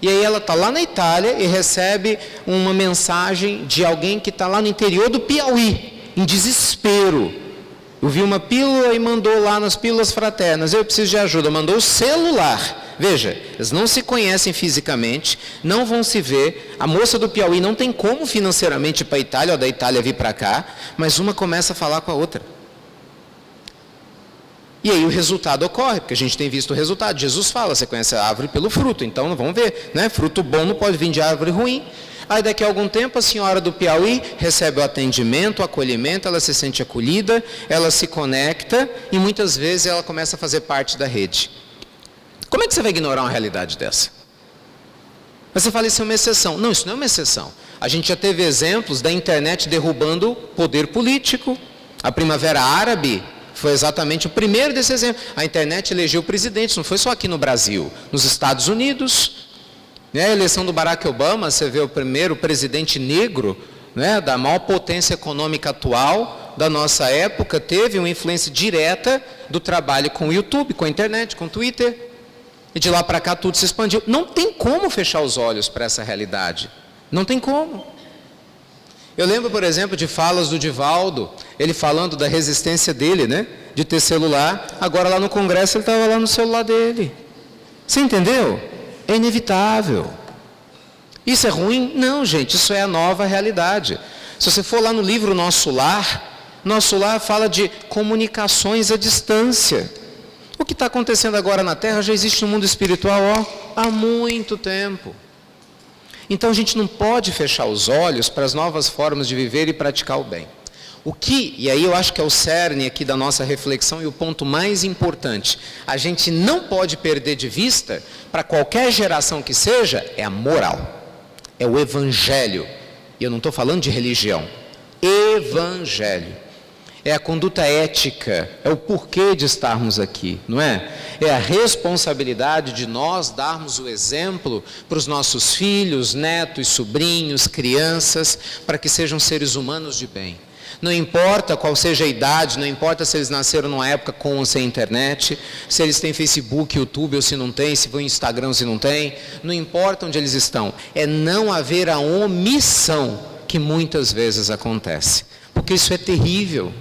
E aí ela está lá na Itália e recebe uma mensagem de alguém que está lá no interior do Piauí, em desespero. Eu vi uma pílula e mandou lá nas pílulas fraternas, eu preciso de ajuda, mandou o celular. Veja, eles não se conhecem fisicamente, não vão se ver, a moça do Piauí não tem como financeiramente ir para a Itália, ou da Itália vir para cá, mas uma começa a falar com a outra. E aí o resultado ocorre, porque a gente tem visto o resultado. Jesus fala, você conhece a árvore pelo fruto, então vamos ver, né? Fruto bom não pode vir de árvore ruim. Aí daqui a algum tempo a senhora do Piauí recebe o atendimento, o acolhimento, ela se sente acolhida, ela se conecta e muitas vezes ela começa a fazer parte da rede. Como é que você vai ignorar uma realidade dessa? Mas você fala, isso é uma exceção. Não, isso não é uma exceção. A gente já teve exemplos da internet derrubando o poder político. A Primavera Árabe foi exatamente o primeiro desses exemplos. A internet elegeu presidentes, não foi só aqui no Brasil, nos Estados Unidos. A eleição do Barack Obama, você vê o primeiro presidente negro, né, da maior potência econômica atual da nossa época, teve uma influência direta do trabalho com o YouTube, com a internet, com o Twitter. E de lá para cá tudo se expandiu. Não tem como fechar os olhos para essa realidade. Não tem como. Eu lembro, por exemplo, de falas do Divaldo, ele falando da resistência dele, né, de ter celular. Agora lá no Congresso ele estava lá no celular dele. Você entendeu? É inevitável. Isso é ruim? Não, gente, isso é a nova realidade. Se você for lá no livro Nosso Lar fala de comunicações à distância. O que está acontecendo agora na Terra já existe no mundo espiritual há muito tempo. Então a gente não pode fechar os olhos para as novas formas de viver e praticar o bem. E aí eu acho que é o cerne aqui da nossa reflexão e o ponto mais importante, a gente não pode perder de vista, para qualquer geração que seja, é a moral, é o evangelho. E eu não estou falando de religião, evangelho. É a conduta ética, é o porquê de estarmos aqui, não é? É a responsabilidade de nós darmos o exemplo para os nossos filhos, netos, sobrinhos, crianças, para que sejam seres humanos de bem. Não importa qual seja a idade, não importa se eles nasceram numa época com ou sem internet, se eles têm Facebook, YouTube ou se não tem, se vão Instagram ou se não tem, não importa onde eles estão. É não haver a omissão que muitas vezes acontece, porque isso é terrível.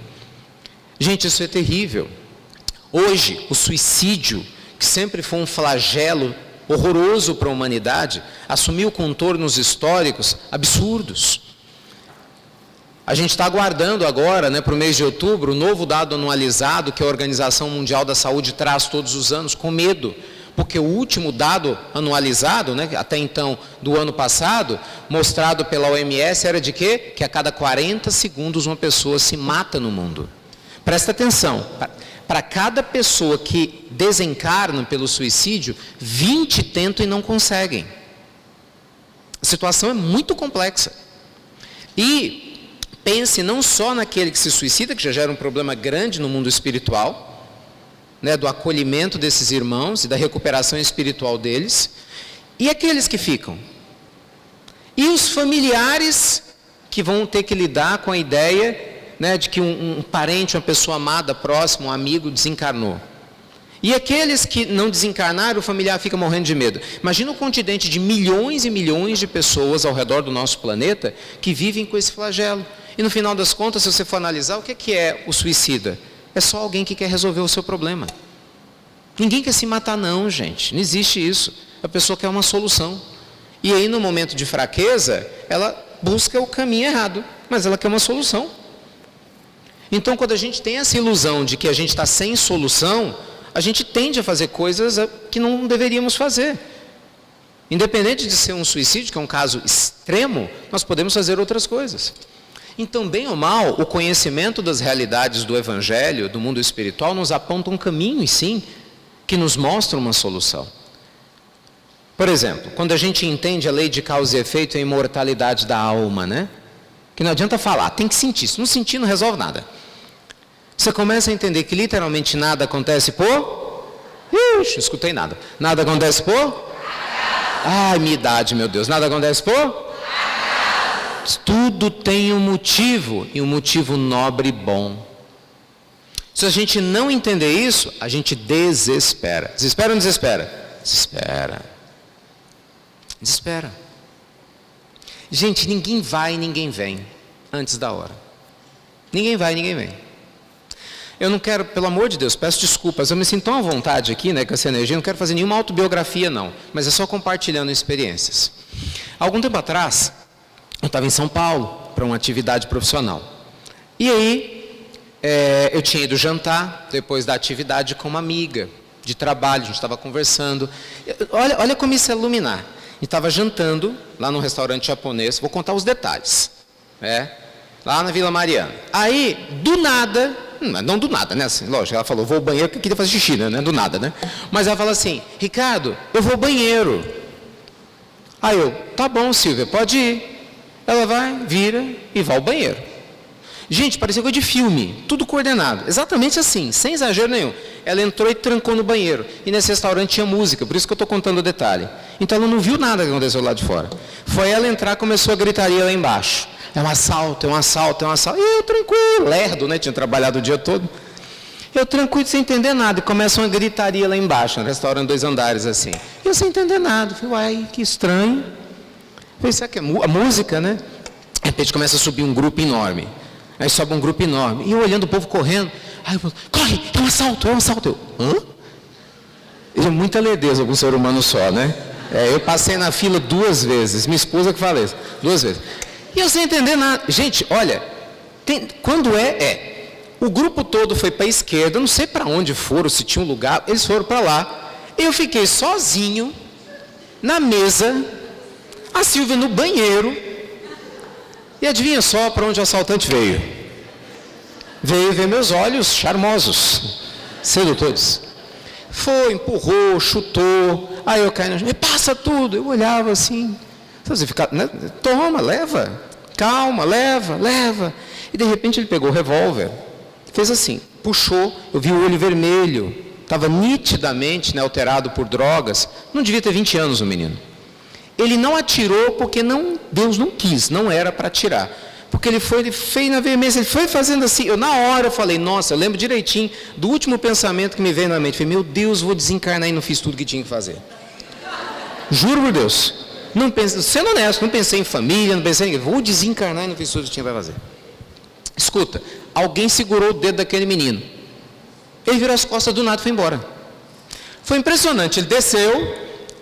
Gente, isso é terrível. Hoje, o suicídio, que sempre foi um flagelo horroroso para a humanidade, assumiu contornos históricos absurdos. A gente está aguardando agora, para o mês de outubro, o novo dado anualizado que a Organização Mundial da Saúde traz todos os anos, com medo. Porque o último dado anualizado, até então do ano passado, mostrado pela OMS, era de quê? Que a cada 40 segundos uma pessoa se mata no mundo. Presta atenção, para cada pessoa que desencarna pelo suicídio, 20 tentam e não conseguem. A situação é muito complexa. E pense não só naquele que se suicida, que já gera um problema grande no mundo espiritual, né, do acolhimento desses irmãos e da recuperação espiritual deles. E aqueles que ficam? E os familiares que vão ter que lidar com a ideia, né, de que um parente, uma pessoa amada, próxima, um amigo desencarnou. E aqueles que não desencarnaram, o familiar fica morrendo de medo. Imagina o continente de milhões e milhões de pessoas ao redor do nosso planeta que vivem com esse flagelo. E no final das contas, se você for analisar, o que é o suicida? É só alguém que quer resolver o seu problema. Ninguém quer se matar não, gente. Não existe isso. A pessoa quer uma solução. E aí, no momento de fraqueza, ela busca o caminho errado, mas ela quer uma solução. Então, quando a gente tem essa ilusão de que a gente está sem solução, a gente tende a fazer coisas que não deveríamos fazer. Independente de ser um suicídio, que é um caso extremo, nós podemos fazer outras coisas. Então, bem ou mal, o conhecimento das realidades do Evangelho, do mundo espiritual, nos aponta um caminho, e sim, que nos mostra uma solução. Por exemplo, quando a gente entende a lei de causa e efeito e a imortalidade da alma, né? Que não adianta falar, tem que sentir. Se não sentir, não resolve nada. Você começa a entender que literalmente nada acontece por... Ixi, escutei nada. Nada acontece por... Ai, minha idade, meu Deus. Nada acontece por... Tudo tem um motivo, e um motivo nobre e bom. Se a gente não entender isso, a gente desespera. Desespera ou não desespera? Desespera. Desespera. Gente, ninguém vai e ninguém vem antes da hora. Ninguém vai e ninguém vem. Eu não quero, pelo amor de Deus, peço desculpas, eu me sinto tão à vontade aqui, né, com essa energia, não quero fazer nenhuma autobiografia não, mas é só compartilhando experiências. Algum tempo atrás, eu estava em São Paulo para uma atividade profissional. E aí, eu tinha ido jantar depois da atividade com uma amiga de trabalho, a gente estava conversando. Olha como isso é iluminar. A gente estava jantando lá num restaurante japonês, vou contar os detalhes. Lá na Vila Mariana. Aí, do nada, não do nada, né? Assim, lógico, ela falou, vou ao banheiro porque queria fazer xixi, né? Do nada, né? Mas ela fala assim, Ricardo, eu vou ao banheiro. Aí eu, tá bom, Silvia, pode ir. Ela vai, vira e vai ao banheiro. Gente, parecia coisa de filme, tudo coordenado. Exatamente assim, sem exagero nenhum. Ela entrou e trancou no banheiro. E nesse restaurante tinha música, por isso que eu estou contando o detalhe. Então ela não viu nada que aconteceu lá de fora. Foi ela entrar, começou a gritaria lá embaixo. É um assalto, é um assalto, é um assalto. E eu tranquilo, lerdo, né? Tinha trabalhado o dia todo. Eu tranquilo, sem entender nada. E começa uma gritaria lá embaixo, no restaurante 2 andares assim. E eu sem entender nada. Falei, uai, que estranho. Falei, será que é a música, né? De repente começa a subir um grupo enorme. Aí sobe um grupo enorme. E eu olhando o povo correndo. Aí eu falo, corre, é um assalto, é um assalto. Eu, hã? É muita lerdeza com um ser humano só, né? Eu passei na fila 2 vezes. Minha esposa que fala isso. 2 vezes. E eu sem entender nada. Gente, olha, quando o grupo todo foi para a esquerda, não sei para onde foram, se tinha um lugar, eles foram para lá. Eu fiquei sozinho, na mesa, a Silvia no banheiro, e adivinha só para onde o assaltante veio? Veio ver meus olhos charmosos, sedutores. Foi, empurrou, chutou, aí eu caí no chão, me passa tudo. Eu olhava assim, você fica, né? Toma, leva, calma, leva. E de repente ele pegou o revólver, fez assim, puxou, eu vi o olho vermelho, estava nitidamente, né, alterado por drogas, não devia ter 20 anos o menino. Ele não atirou porque Deus não quis, não era para atirar. Porque ele fez na veemência, ele foi fazendo assim. Na hora eu falei, nossa, eu lembro direitinho do último pensamento que me veio na mente. Falei, meu Deus, vou desencarnar e não fiz tudo que tinha que fazer. Juro por Deus. Não pensei, sendo honesto, não pensei em família, não pensei em ninguém. Vou desencarnar e não fiz tudo que tinha que fazer. Escuta, alguém segurou o dedo daquele menino. Ele virou as costas do nada e foi embora. Foi impressionante, ele desceu,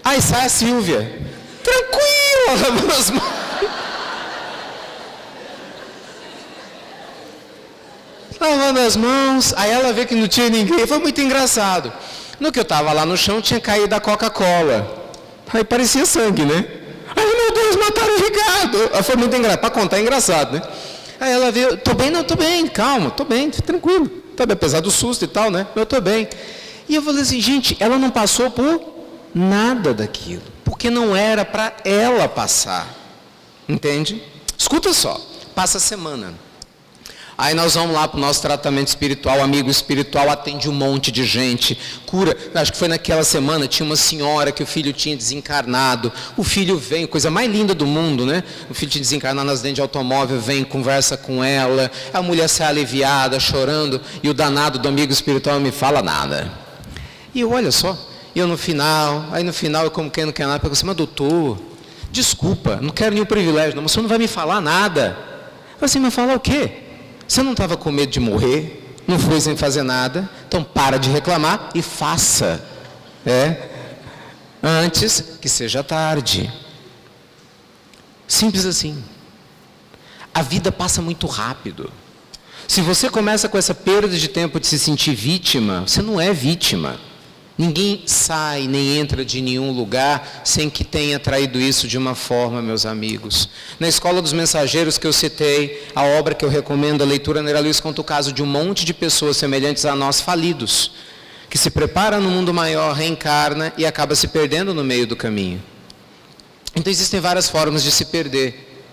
aí sai a Silvia. Tranquilo, lavando as mãos. Lavando as mãos, aí ela vê que não tinha ninguém, foi muito engraçado. No que eu estava lá no chão, tinha caído a Coca-Cola. Aí parecia sangue, né? Ai, meu Deus, mataram o Ricardo. Aí foi muito engraçado, para contar é engraçado, né? Aí ela viu, tô bem, calma, tô bem, tranquilo. Tá bem, apesar do susto e tal, né? Eu tô bem. E eu falei assim, gente, ela não passou por nada daquilo. Porque não era para ela passar. Entende? Escuta só, passa a semana. Aí nós vamos lá para o nosso tratamento espiritual, amigo espiritual, atende um monte de gente, cura. Acho que foi naquela semana, tinha uma senhora que o filho tinha desencarnado. O filho vem, coisa mais linda do mundo, né? O filho tinha desencarnado no acidente de automóvel, vem, conversa com ela. A mulher sai aliviada, chorando, e o danado do amigo espiritual não me fala nada. E eu, olha só, eu no final, eu como quem não quer nada, pergunto assim, mas doutor, desculpa, não quero nenhum privilégio, não, mas o senhor não vai me falar nada. Eu falei assim, mas falar o quê? Você não estava com medo de morrer? Não foi sem fazer nada? Então para de reclamar e faça. Antes que seja tarde. Simples assim. A vida passa muito rápido. Se você começa com essa perda de tempo de se sentir vítima, você não é vítima. Ninguém sai nem entra de nenhum lugar sem que tenha traído isso de uma forma, meus amigos. Na Escola dos Mensageiros que eu citei, a obra que eu recomendo, a leitura, André Luiz conta o caso de um monte de pessoas semelhantes a nós, falidos, que se prepara no mundo maior, reencarna e acaba se perdendo no meio do caminho. Então existem várias formas de se perder.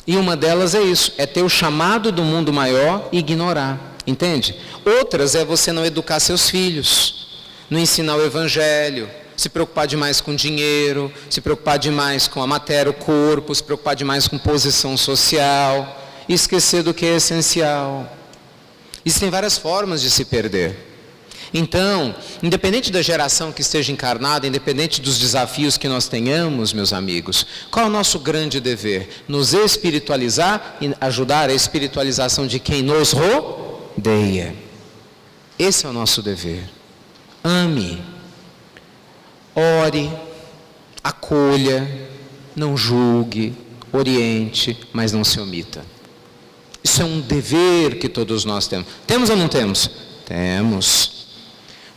E uma delas é isso, é ter o chamado do mundo maior e ignorar. Entende? Outras é você não educar seus filhos. Não ensinar o evangelho, se preocupar demais com dinheiro, se preocupar demais com a matéria, o corpo, se preocupar demais com posição social, e esquecer do que é essencial. Existem várias formas de se perder. Então, independente da geração que esteja encarnada, independente dos desafios que nós tenhamos, meus amigos, qual é o nosso grande dever? Nos espiritualizar e ajudar a espiritualização de quem nos rodeia. Esse é o nosso dever. Ame, ore, acolha, não julgue, oriente, mas não se omita. Isso é um dever que todos nós temos. Temos ou não temos? Temos.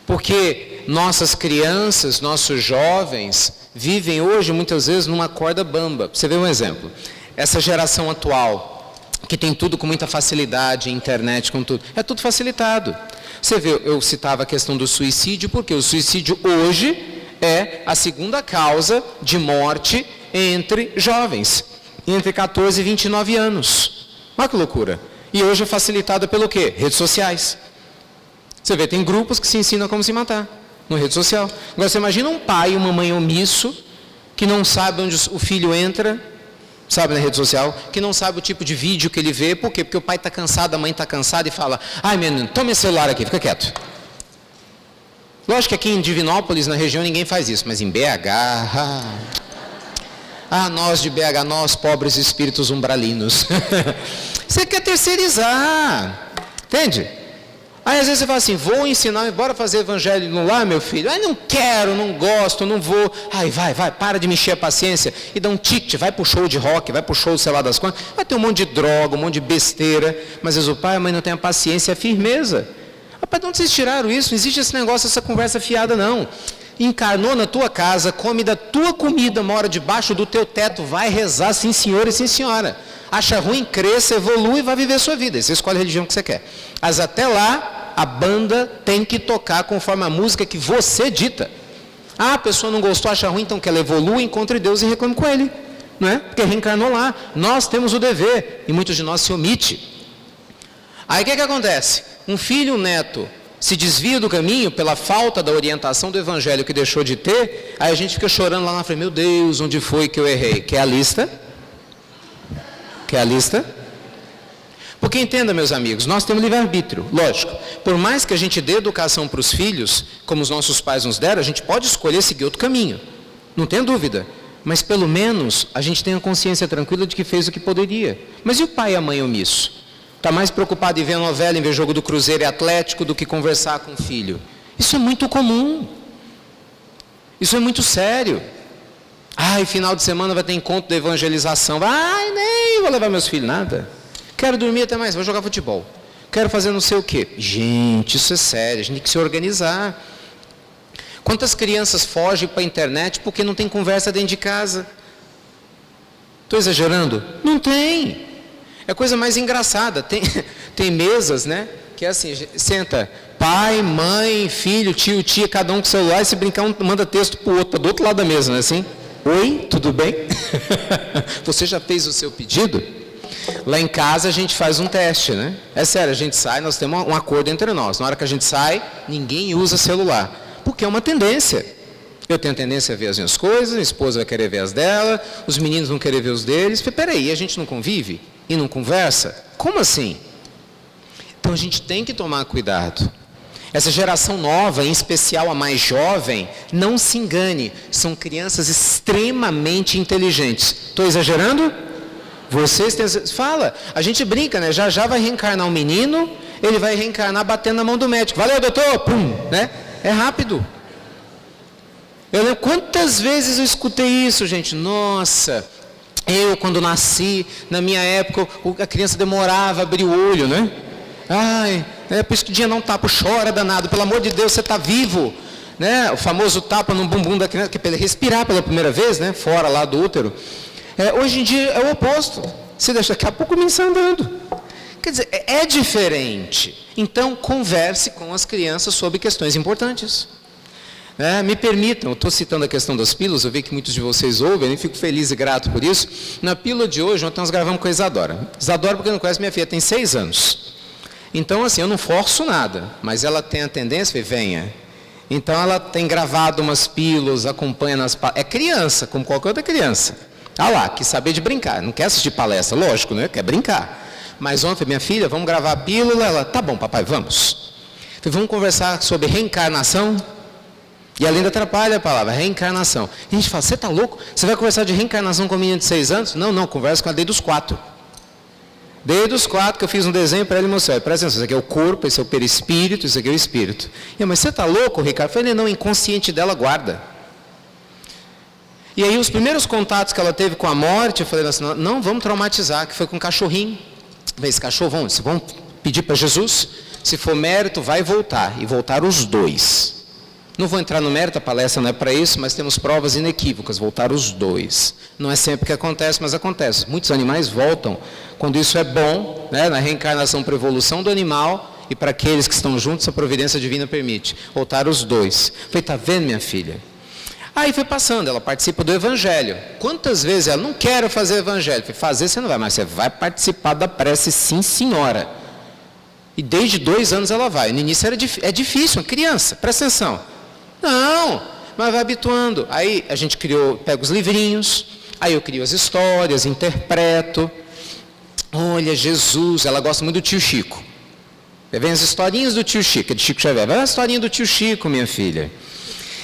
Porque nossas crianças, nossos jovens, vivem hoje muitas vezes numa corda bamba. Você vê um exemplo. Essa geração atual, que tem tudo com muita facilidade, internet, com tudo, é tudo facilitado. Você vê, eu citava a questão do suicídio, porque o suicídio hoje é a segunda causa de morte entre jovens, entre 14 e 29 anos. Olha que loucura. E hoje é facilitado pelo quê? Redes sociais. Você vê, tem grupos que se ensinam como se matar, na rede social. Agora você imagina um pai e uma mãe omisso, que não sabe onde o filho entra, sabe, na rede social, que não sabe o tipo de vídeo que ele vê. Por quê? Porque o pai está cansado, a mãe está cansada e fala, ai menino, toma esse celular aqui, fica quieto. Lógico que aqui em Divinópolis, na região, ninguém faz isso, mas em BH, nós de BH, nós pobres espíritos umbralinos. Você quer terceirizar, entende? Aí às vezes você fala assim, vou ensinar, bora fazer evangelho no lar, meu filho. Ai, não quero, não gosto, não vou. Ai, vai, para de me encher a paciência. E dá um ticket, vai pro show de rock, vai pro show, sei lá das quantas. Vai ter um monte de droga, um monte de besteira. Mas às vezes o pai e a mãe não tem a paciência e a firmeza. Rapaz, de onde vocês tiraram isso? Não existe esse negócio, essa conversa fiada, não. Encarnou na tua casa, come da tua comida, mora debaixo do teu teto, vai rezar, sim senhor e sim senhora. Acha ruim, cresça, evolui e vai viver a sua vida. Aí você escolhe a religião que você quer. Mas até lá, a banda tem que tocar conforme a música que você dita. A pessoa não gostou, acha ruim, então que ela evolua, encontre Deus e reclame com Ele. Não é? Porque reencarnou lá. Nós temos o dever, e muitos de nós se omite. Aí o que acontece? Um filho, um neto, se desvia do caminho pela falta da orientação do evangelho que deixou de ter, aí a gente fica chorando lá na frente, meu Deus, onde foi que eu errei? Quer a lista? Quer a lista? Porque entenda, meus amigos, nós temos livre-arbítrio, lógico. Por mais que a gente dê educação para os filhos, como os nossos pais nos deram, a gente pode escolher seguir outro caminho, não tem dúvida. Mas pelo menos a gente tem a consciência tranquila de que fez o que poderia. Mas e o pai e a mãe omisso? Está mais preocupado em ver a novela, em ver jogo do Cruzeiro e Atlético, do que conversar com o filho. Isso é muito comum. Isso é muito sério. Ai, final de semana vai ter encontro da evangelização. Ai, nem vou levar meus filhos, nada. Quero dormir até mais, vou jogar futebol. Quero fazer não sei o quê. Gente, isso é sério, a gente tem que se organizar. Quantas crianças fogem para a internet porque não tem conversa dentro de casa? Estou exagerando? Não tem. É a coisa mais engraçada. Tem mesas, né? Que é assim, senta pai, mãe, filho, tio, tia, cada um com o celular, e se brincar, um manda texto para o outro, do outro lado da mesa, não é assim? Oi, tudo bem? Você já fez o seu pedido? Lá em casa a gente faz um teste, né? É sério, a gente sai, nós temos um acordo entre nós. Na hora que a gente sai, ninguém usa celular. Porque é uma tendência. Eu tenho tendência a ver as minhas coisas, minha esposa vai querer ver as dela, os meninos vão querer ver os deles. Peraí, a gente não convive? E não conversa? Como assim? Então a gente tem que tomar cuidado. Essa geração nova, em especial a mais jovem, não se engane, são crianças extremamente inteligentes. Estou exagerando? Vocês têm... Fala, a gente brinca, né? Já vai reencarnar um menino, ele vai reencarnar batendo na mão do médico. Valeu, doutor! Pum! Né? É rápido. Eu lembro quantas vezes eu escutei isso, gente. Nossa, eu quando nasci, na minha época, a criança demorava a abrir o olho, né? Ai, é por isso que o dia não tapa, chora danado, pelo amor de Deus, você está vivo, né? O famoso tapa no bumbum da criança, que é para ele respirar pela primeira vez, né? Fora lá do útero. Hoje em dia é o oposto, você deixa daqui a pouco começa andando. Quer dizer, é diferente. Então, converse com as crianças sobre questões importantes. Me permitam, eu estou citando a questão das pílulas, eu vi que muitos de vocês ouvem, eu fico feliz e grato por isso. Na pílula de hoje, ontem nós gravamos com a Isadora. Isadora, porque não conhece minha filha, tem 6 anos. Então, assim, eu não forço nada, mas ela tem a tendência, venha. Então, ela tem gravado umas pílulas, acompanha nas... É criança, como qualquer outra criança. Ah lá, quis saber de brincar, não quer assistir palestra, lógico, né? Quer brincar. Mas ontem, minha filha, vamos gravar a pílula, ela, tá bom, papai, vamos. Falei, vamos conversar sobre reencarnação. E além atrapalha a palavra, reencarnação. E a gente fala, você está louco? Você vai conversar de reencarnação com a menina de 6 anos? Não, conversa com a desde os 4. Desde os 4 que eu fiz um desenho para ele mostrar. Presta atenção, isso aqui é o corpo, esse é o perispírito, isso aqui é o espírito. Mas você está louco, Ricardo? Eu falei, não, o inconsciente dela guarda. E aí os primeiros contatos que ela teve com a morte, eu falei assim, não vamos traumatizar, que foi com um cachorrinho. Esse cachorro, vamos pedir para Jesus, se for mérito, vai voltar. E voltaram os 2. Não vou entrar no mérito, a palestra não é para isso, mas temos provas inequívocas, voltaram os 2. Não é sempre que acontece, mas acontece. Muitos animais voltam quando isso é bom, né, na reencarnação para a evolução do animal e para aqueles que estão juntos, a providência divina permite. Voltaram os 2. Falei, está vendo, minha filha? Aí foi passando, ela participa do evangelho. Quantas vezes ela, não quero fazer evangelho? Falei, fazer você não vai, mas você vai participar da prece, sim senhora. E desde 2 anos ela vai. No início é difícil, uma criança, presta atenção. Não, mas vai habituando. Aí a gente pega os livrinhos, aí eu crio as histórias, interpreto. Olha, Jesus, ela gosta muito do tio Chico. Vem as historinhas do tio Chico, de Chico Xavier. Vai a historinha do tio Chico, minha filha.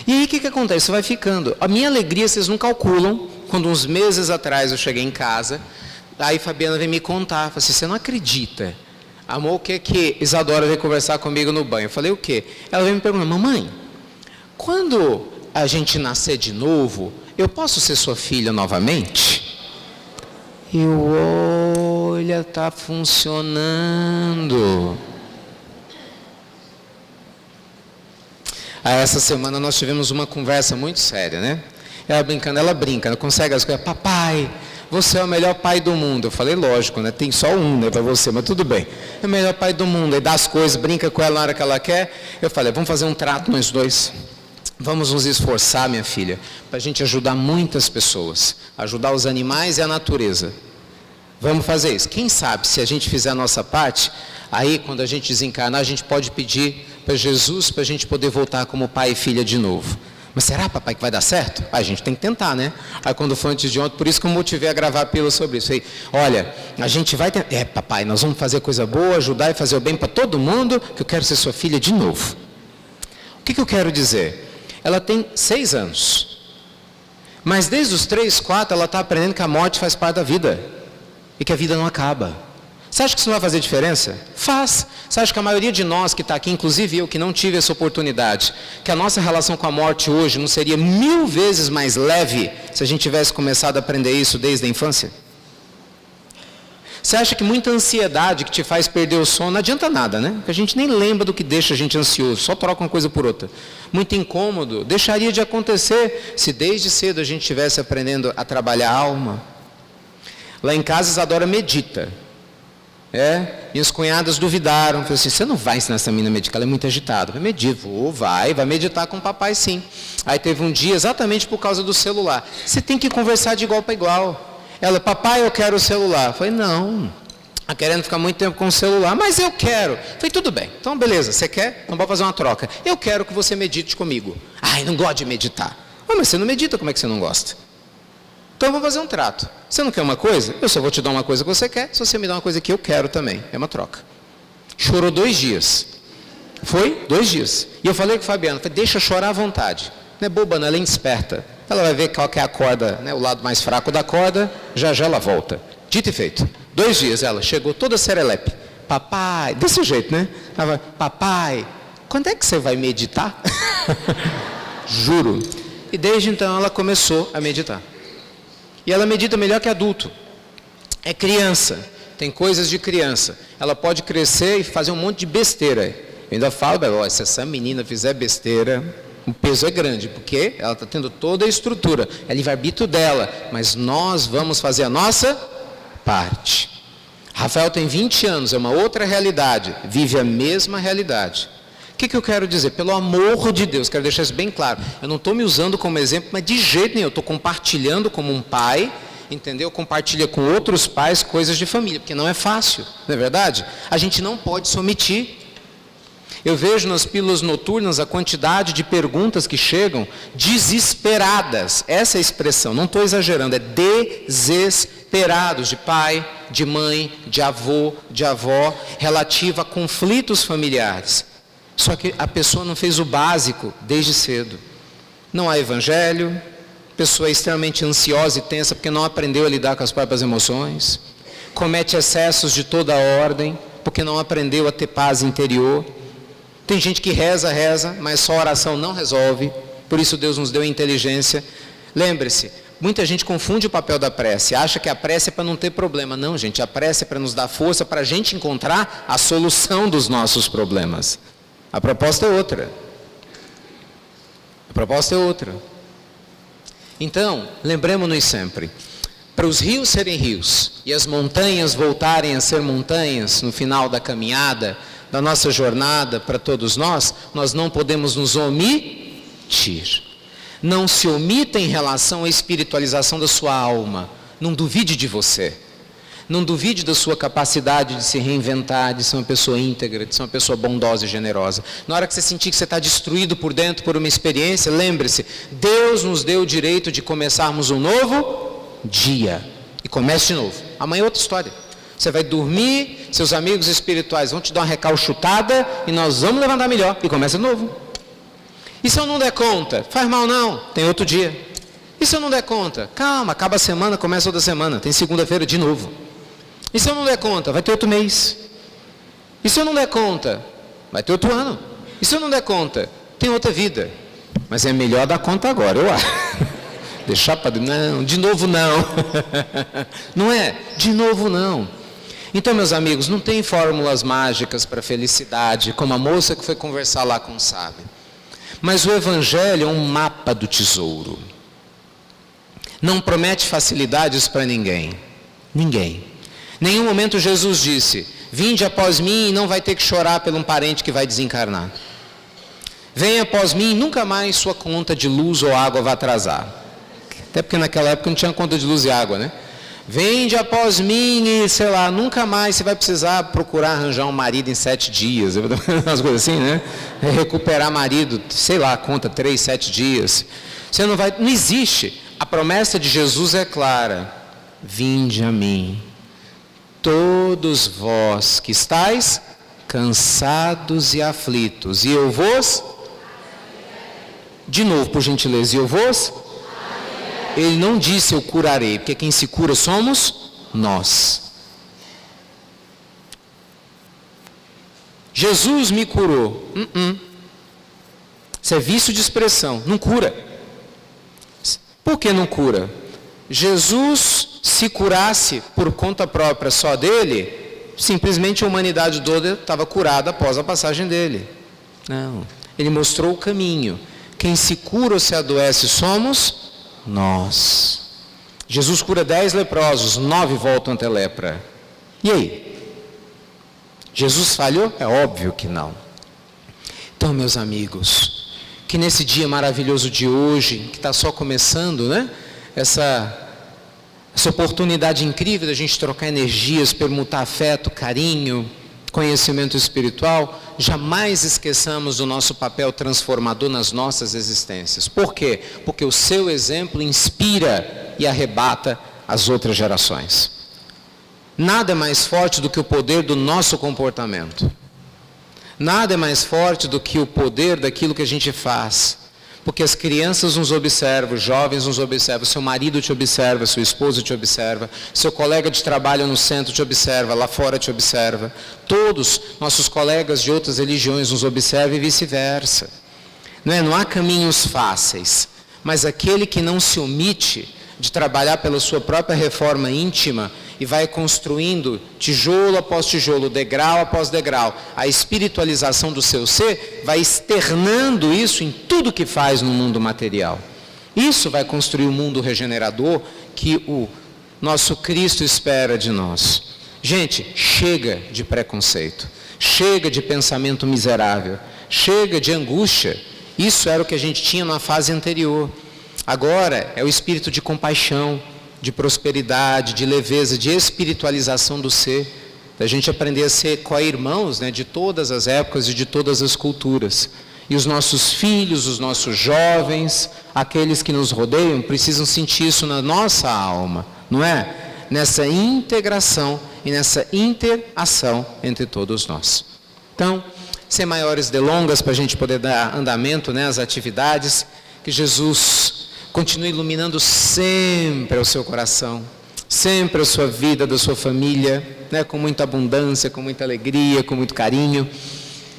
E aí o que acontece? Você vai ficando. A minha alegria vocês não calculam. Quando uns meses atrás eu cheguei em casa, aí Fabiana veio me contar, falou assim, você não acredita. Amor, o que é que Isadora veio conversar comigo no banho? Eu falei, o quê? Ela veio me perguntar, mamãe, quando a gente nascer de novo, eu posso ser sua filha novamente? Olha, está funcionando. Essa semana nós tivemos uma conversa muito séria, né? Ela brincando, ela brinca, ela consegue as coisas. Papai, você é o melhor pai do mundo. Eu falei, lógico, né? Tem só um, né, para você, mas tudo bem. É o melhor pai do mundo. Aí dá as coisas, brinca com ela na hora que ela quer. Eu falei, vamos fazer um trato nós 2. Vamos nos esforçar, minha filha, para a gente ajudar muitas pessoas. Ajudar os animais e a natureza. Vamos fazer isso. Quem sabe, se a gente fizer a nossa parte, aí quando a gente desencarnar, a gente pode pedir para Jesus, para a gente poder voltar como pai e filha de novo. Mas será, papai, que vai dar certo? A gente tem que tentar, né? Aí quando foi antes de ontem, por isso que eu motivei a gravar a pílula sobre isso. Aí, olha, a gente vai tentar. Papai, nós vamos fazer coisa boa, ajudar e fazer o bem para todo mundo, que eu quero ser sua filha de novo. O que eu quero dizer? Ela tem 6 anos. Mas desde os 3, 4, ela está aprendendo que a morte faz parte da vida. E que a vida não acaba. Você acha que isso não vai fazer diferença? Faz. Você acha que a maioria de nós que está aqui, inclusive eu que não tive essa oportunidade, que a nossa relação com a morte hoje não seria 1000 vezes mais leve se a gente tivesse começado a aprender isso desde a infância? Você acha que muita ansiedade que te faz perder o sono não adianta nada, né? Porque a gente nem lembra do que deixa a gente ansioso, só troca uma coisa por outra. Muito incômodo, deixaria de acontecer se desde cedo a gente estivesse aprendendo a trabalhar a alma. Lá em casa, Isadora medita. Minhas cunhadas duvidaram. Falaram assim, você não vai ensinar essa menina a meditar, ela é muito agitada. Eu medito, vai meditar com o papai sim. Aí teve um dia, exatamente por causa do celular. Você tem que conversar de igual para igual. Ela, papai, eu quero o celular. Eu falei, não, está querendo ficar muito tempo com o celular, mas eu quero. Eu falei, tudo bem, então beleza, você quer? Então vamos fazer uma troca. Eu quero que você medite comigo. Ai, não gosto de meditar. Mas você não medita, como é que você não gosta? Então vamos fazer um trato. Você não quer uma coisa? Eu só vou te dar uma coisa que você quer, se você me dá uma coisa que eu quero também. É uma troca. Chorou 2 dias. Foi 2 dias. E eu falei com a Fabiana, deixa chorar à vontade. Não é boba, não, ela é esperta. Ela vai ver qual que é a corda, né, o lado mais fraco da corda, já ela volta. Dito e feito. 2 dias ela chegou toda serelepe. Papai, desse jeito, né? Ela, papai, quando é que você vai meditar? Juro. E desde então ela começou a meditar. E ela medita melhor que adulto. É criança, tem coisas de criança. Ela pode crescer e fazer um monte de besteira. Eu ainda falo, se essa menina fizer besteira, o peso é grande, porque ela está tendo toda a estrutura, é livre-arbítrio dela, mas nós vamos fazer a nossa parte. Rafael tem 20 anos, é uma outra realidade, vive a mesma realidade. O que eu quero dizer? Pelo amor de Deus, quero deixar isso bem claro. Eu não estou me usando como exemplo, mas de jeito nenhum. Eu estou compartilhando como um pai, entendeu? Compartilha com outros pais coisas de família, porque não é fácil, não é verdade? A gente não pode se omitir. Eu vejo nas pílulas noturnas a quantidade de perguntas que chegam desesperadas. Essa é a expressão, não estou exagerando, é desesperados, de pai, de mãe, de avô, de avó, relativa a conflitos familiares. Só que a pessoa não fez o básico desde cedo. Não há evangelho, a pessoa é extremamente ansiosa e tensa porque não aprendeu a lidar com as próprias emoções, comete excessos de toda a ordem porque não aprendeu a ter paz interior. Tem gente que reza, mas só a oração não resolve, por isso Deus nos deu inteligência. Lembre-se, muita gente confunde o papel da prece, acha que a prece é para não ter problema. Não, gente, a prece é para nos dar força, para a gente encontrar a solução dos nossos problemas. A proposta é outra. A proposta é outra. Então, lembremos-nos sempre, para os rios serem rios e as montanhas voltarem a ser montanhas no final da caminhada, da nossa jornada para todos nós não podemos nos omitir. Não se omita em relação à espiritualização da sua alma. Não duvide de você. Não duvide da sua capacidade de se reinventar, de ser uma pessoa íntegra, de ser uma pessoa bondosa e generosa. Na hora que você sentir que você está destruído por dentro por uma experiência, lembre-se, Deus nos deu o direito de começarmos um novo dia. E comece de novo. Amanhã é outra história. Você vai dormir, seus amigos espirituais vão te dar uma recalchutada e nós vamos levantar melhor. E começa de novo. E se eu não der conta? Faz mal não, tem outro dia. E se eu não der conta? Calma, acaba a semana, começa outra semana. Tem segunda-feira de novo. E se eu não der conta? Vai ter outro mês. E se eu não der conta? Vai ter outro ano. E se eu não der conta? Tem outra vida. Mas é melhor dar conta agora, eu acho. Deixar para... Não, de novo não. Não é? De novo não. Então, meus amigos, não tem fórmulas mágicas para a felicidade, como a moça que foi conversar lá com o sábio. Mas o Evangelho é um mapa do tesouro. Não promete facilidades para ninguém. Ninguém. Nenhum momento Jesus disse, vinde após mim e não vai ter que chorar por um parente que vai desencarnar. Venha após mim e nunca mais sua conta de luz ou água vai atrasar. Até porque naquela época não tinha conta de luz e água, né? Vende após mim e, sei lá, nunca mais você vai precisar procurar arranjar um marido em 7 dias. Umas coisas assim, né? Recuperar marido, sei lá, conta 3, 7 dias. Você não vai... Não existe. A promessa de Jesus é clara. Vinde a mim, todos vós que estáis cansados e aflitos, e eu vos... De novo, por gentileza, e eu vos... Ele não disse eu curarei, porque quem se cura somos nós. Jesus me curou. Isso é vício de expressão, não cura. Por que não cura? Jesus, se curasse por conta própria só dele, simplesmente a humanidade toda estava curada após a passagem dele. Não, ele mostrou o caminho. Quem se cura ou se adoece somos nós. Jesus cura 10 leprosos, 9 voltam a ter lepra. E aí? Jesus falhou? É óbvio que não. Então, meus amigos, que nesse dia maravilhoso de hoje, que está só começando, né? Essa essa oportunidade incrível da gente trocar energias, permutar afeto, carinho, conhecimento espiritual, jamais esqueçamos do nosso papel transformador nas nossas existências. Por quê? Porque o seu exemplo inspira e arrebata as outras gerações. Nada é mais forte do que o poder do nosso comportamento. Nada é mais forte do que o poder daquilo que a gente faz. Porque as crianças nos observam, os jovens nos observam, seu marido te observa, sua esposa te observa, seu colega de trabalho no centro te observa, lá fora te observa. Todos nossos colegas de outras religiões nos observam e vice-versa. Não há caminhos fáceis, mas aquele que não se omite de trabalhar pela sua própria reforma íntima e vai construindo tijolo após tijolo, degrau após degrau, a espiritualização do seu ser, vai externando isso em tudo que faz no mundo material. Isso vai construir o mundo regenerador que o nosso Cristo espera de nós. Gente, chega de preconceito, chega de pensamento miserável, chega de angústia. Isso era o que a gente tinha na fase anterior. Agora é o espírito de compaixão, de prosperidade, de leveza, de espiritualização do ser, da gente aprender a ser co-irmãos, de todas as épocas e de todas as culturas. E os nossos filhos, os nossos jovens, aqueles que nos rodeiam, precisam sentir isso na nossa alma, não é? Nessa integração e nessa interação entre todos nós. Então, sem maiores delongas, para a gente poder dar andamento às atividades, que Jesus continue iluminando sempre o seu coração, sempre a sua vida, da sua família, com muita abundância, com muita alegria, com muito carinho,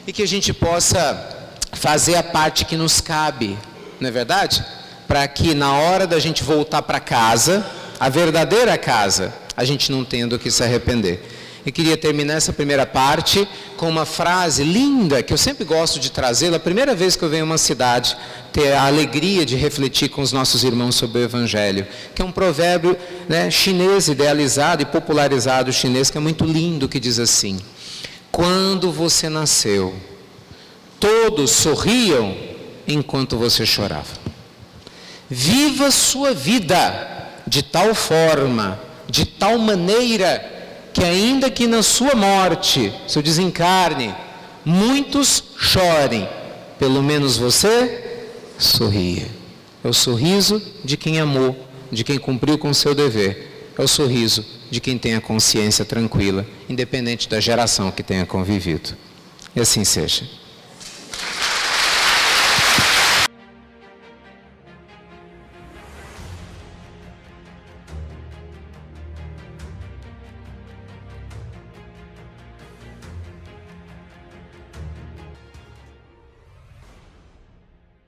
e que a gente possa fazer a parte que nos cabe, não é verdade? Para que na hora da gente voltar para casa, a verdadeira casa, a gente não tenha do que se arrepender. Eu queria terminar essa primeira parte com uma frase linda, que eu sempre gosto de trazê-la, a primeira vez que eu venho a uma cidade, ter a alegria de refletir com os nossos irmãos sobre o Evangelho, que é um provérbio chinês, idealizado e popularizado chinês, que é muito lindo, que diz assim: quando você nasceu, todos sorriam enquanto você chorava. Viva sua vida de tal forma, de tal maneira, que ainda que na sua morte, seu desencarne, muitos chorem, pelo menos você sorria. É o sorriso de quem amou, de quem cumpriu com o seu dever. É o sorriso de quem tem a consciência tranquila, independente da geração que tenha convivido. E assim seja.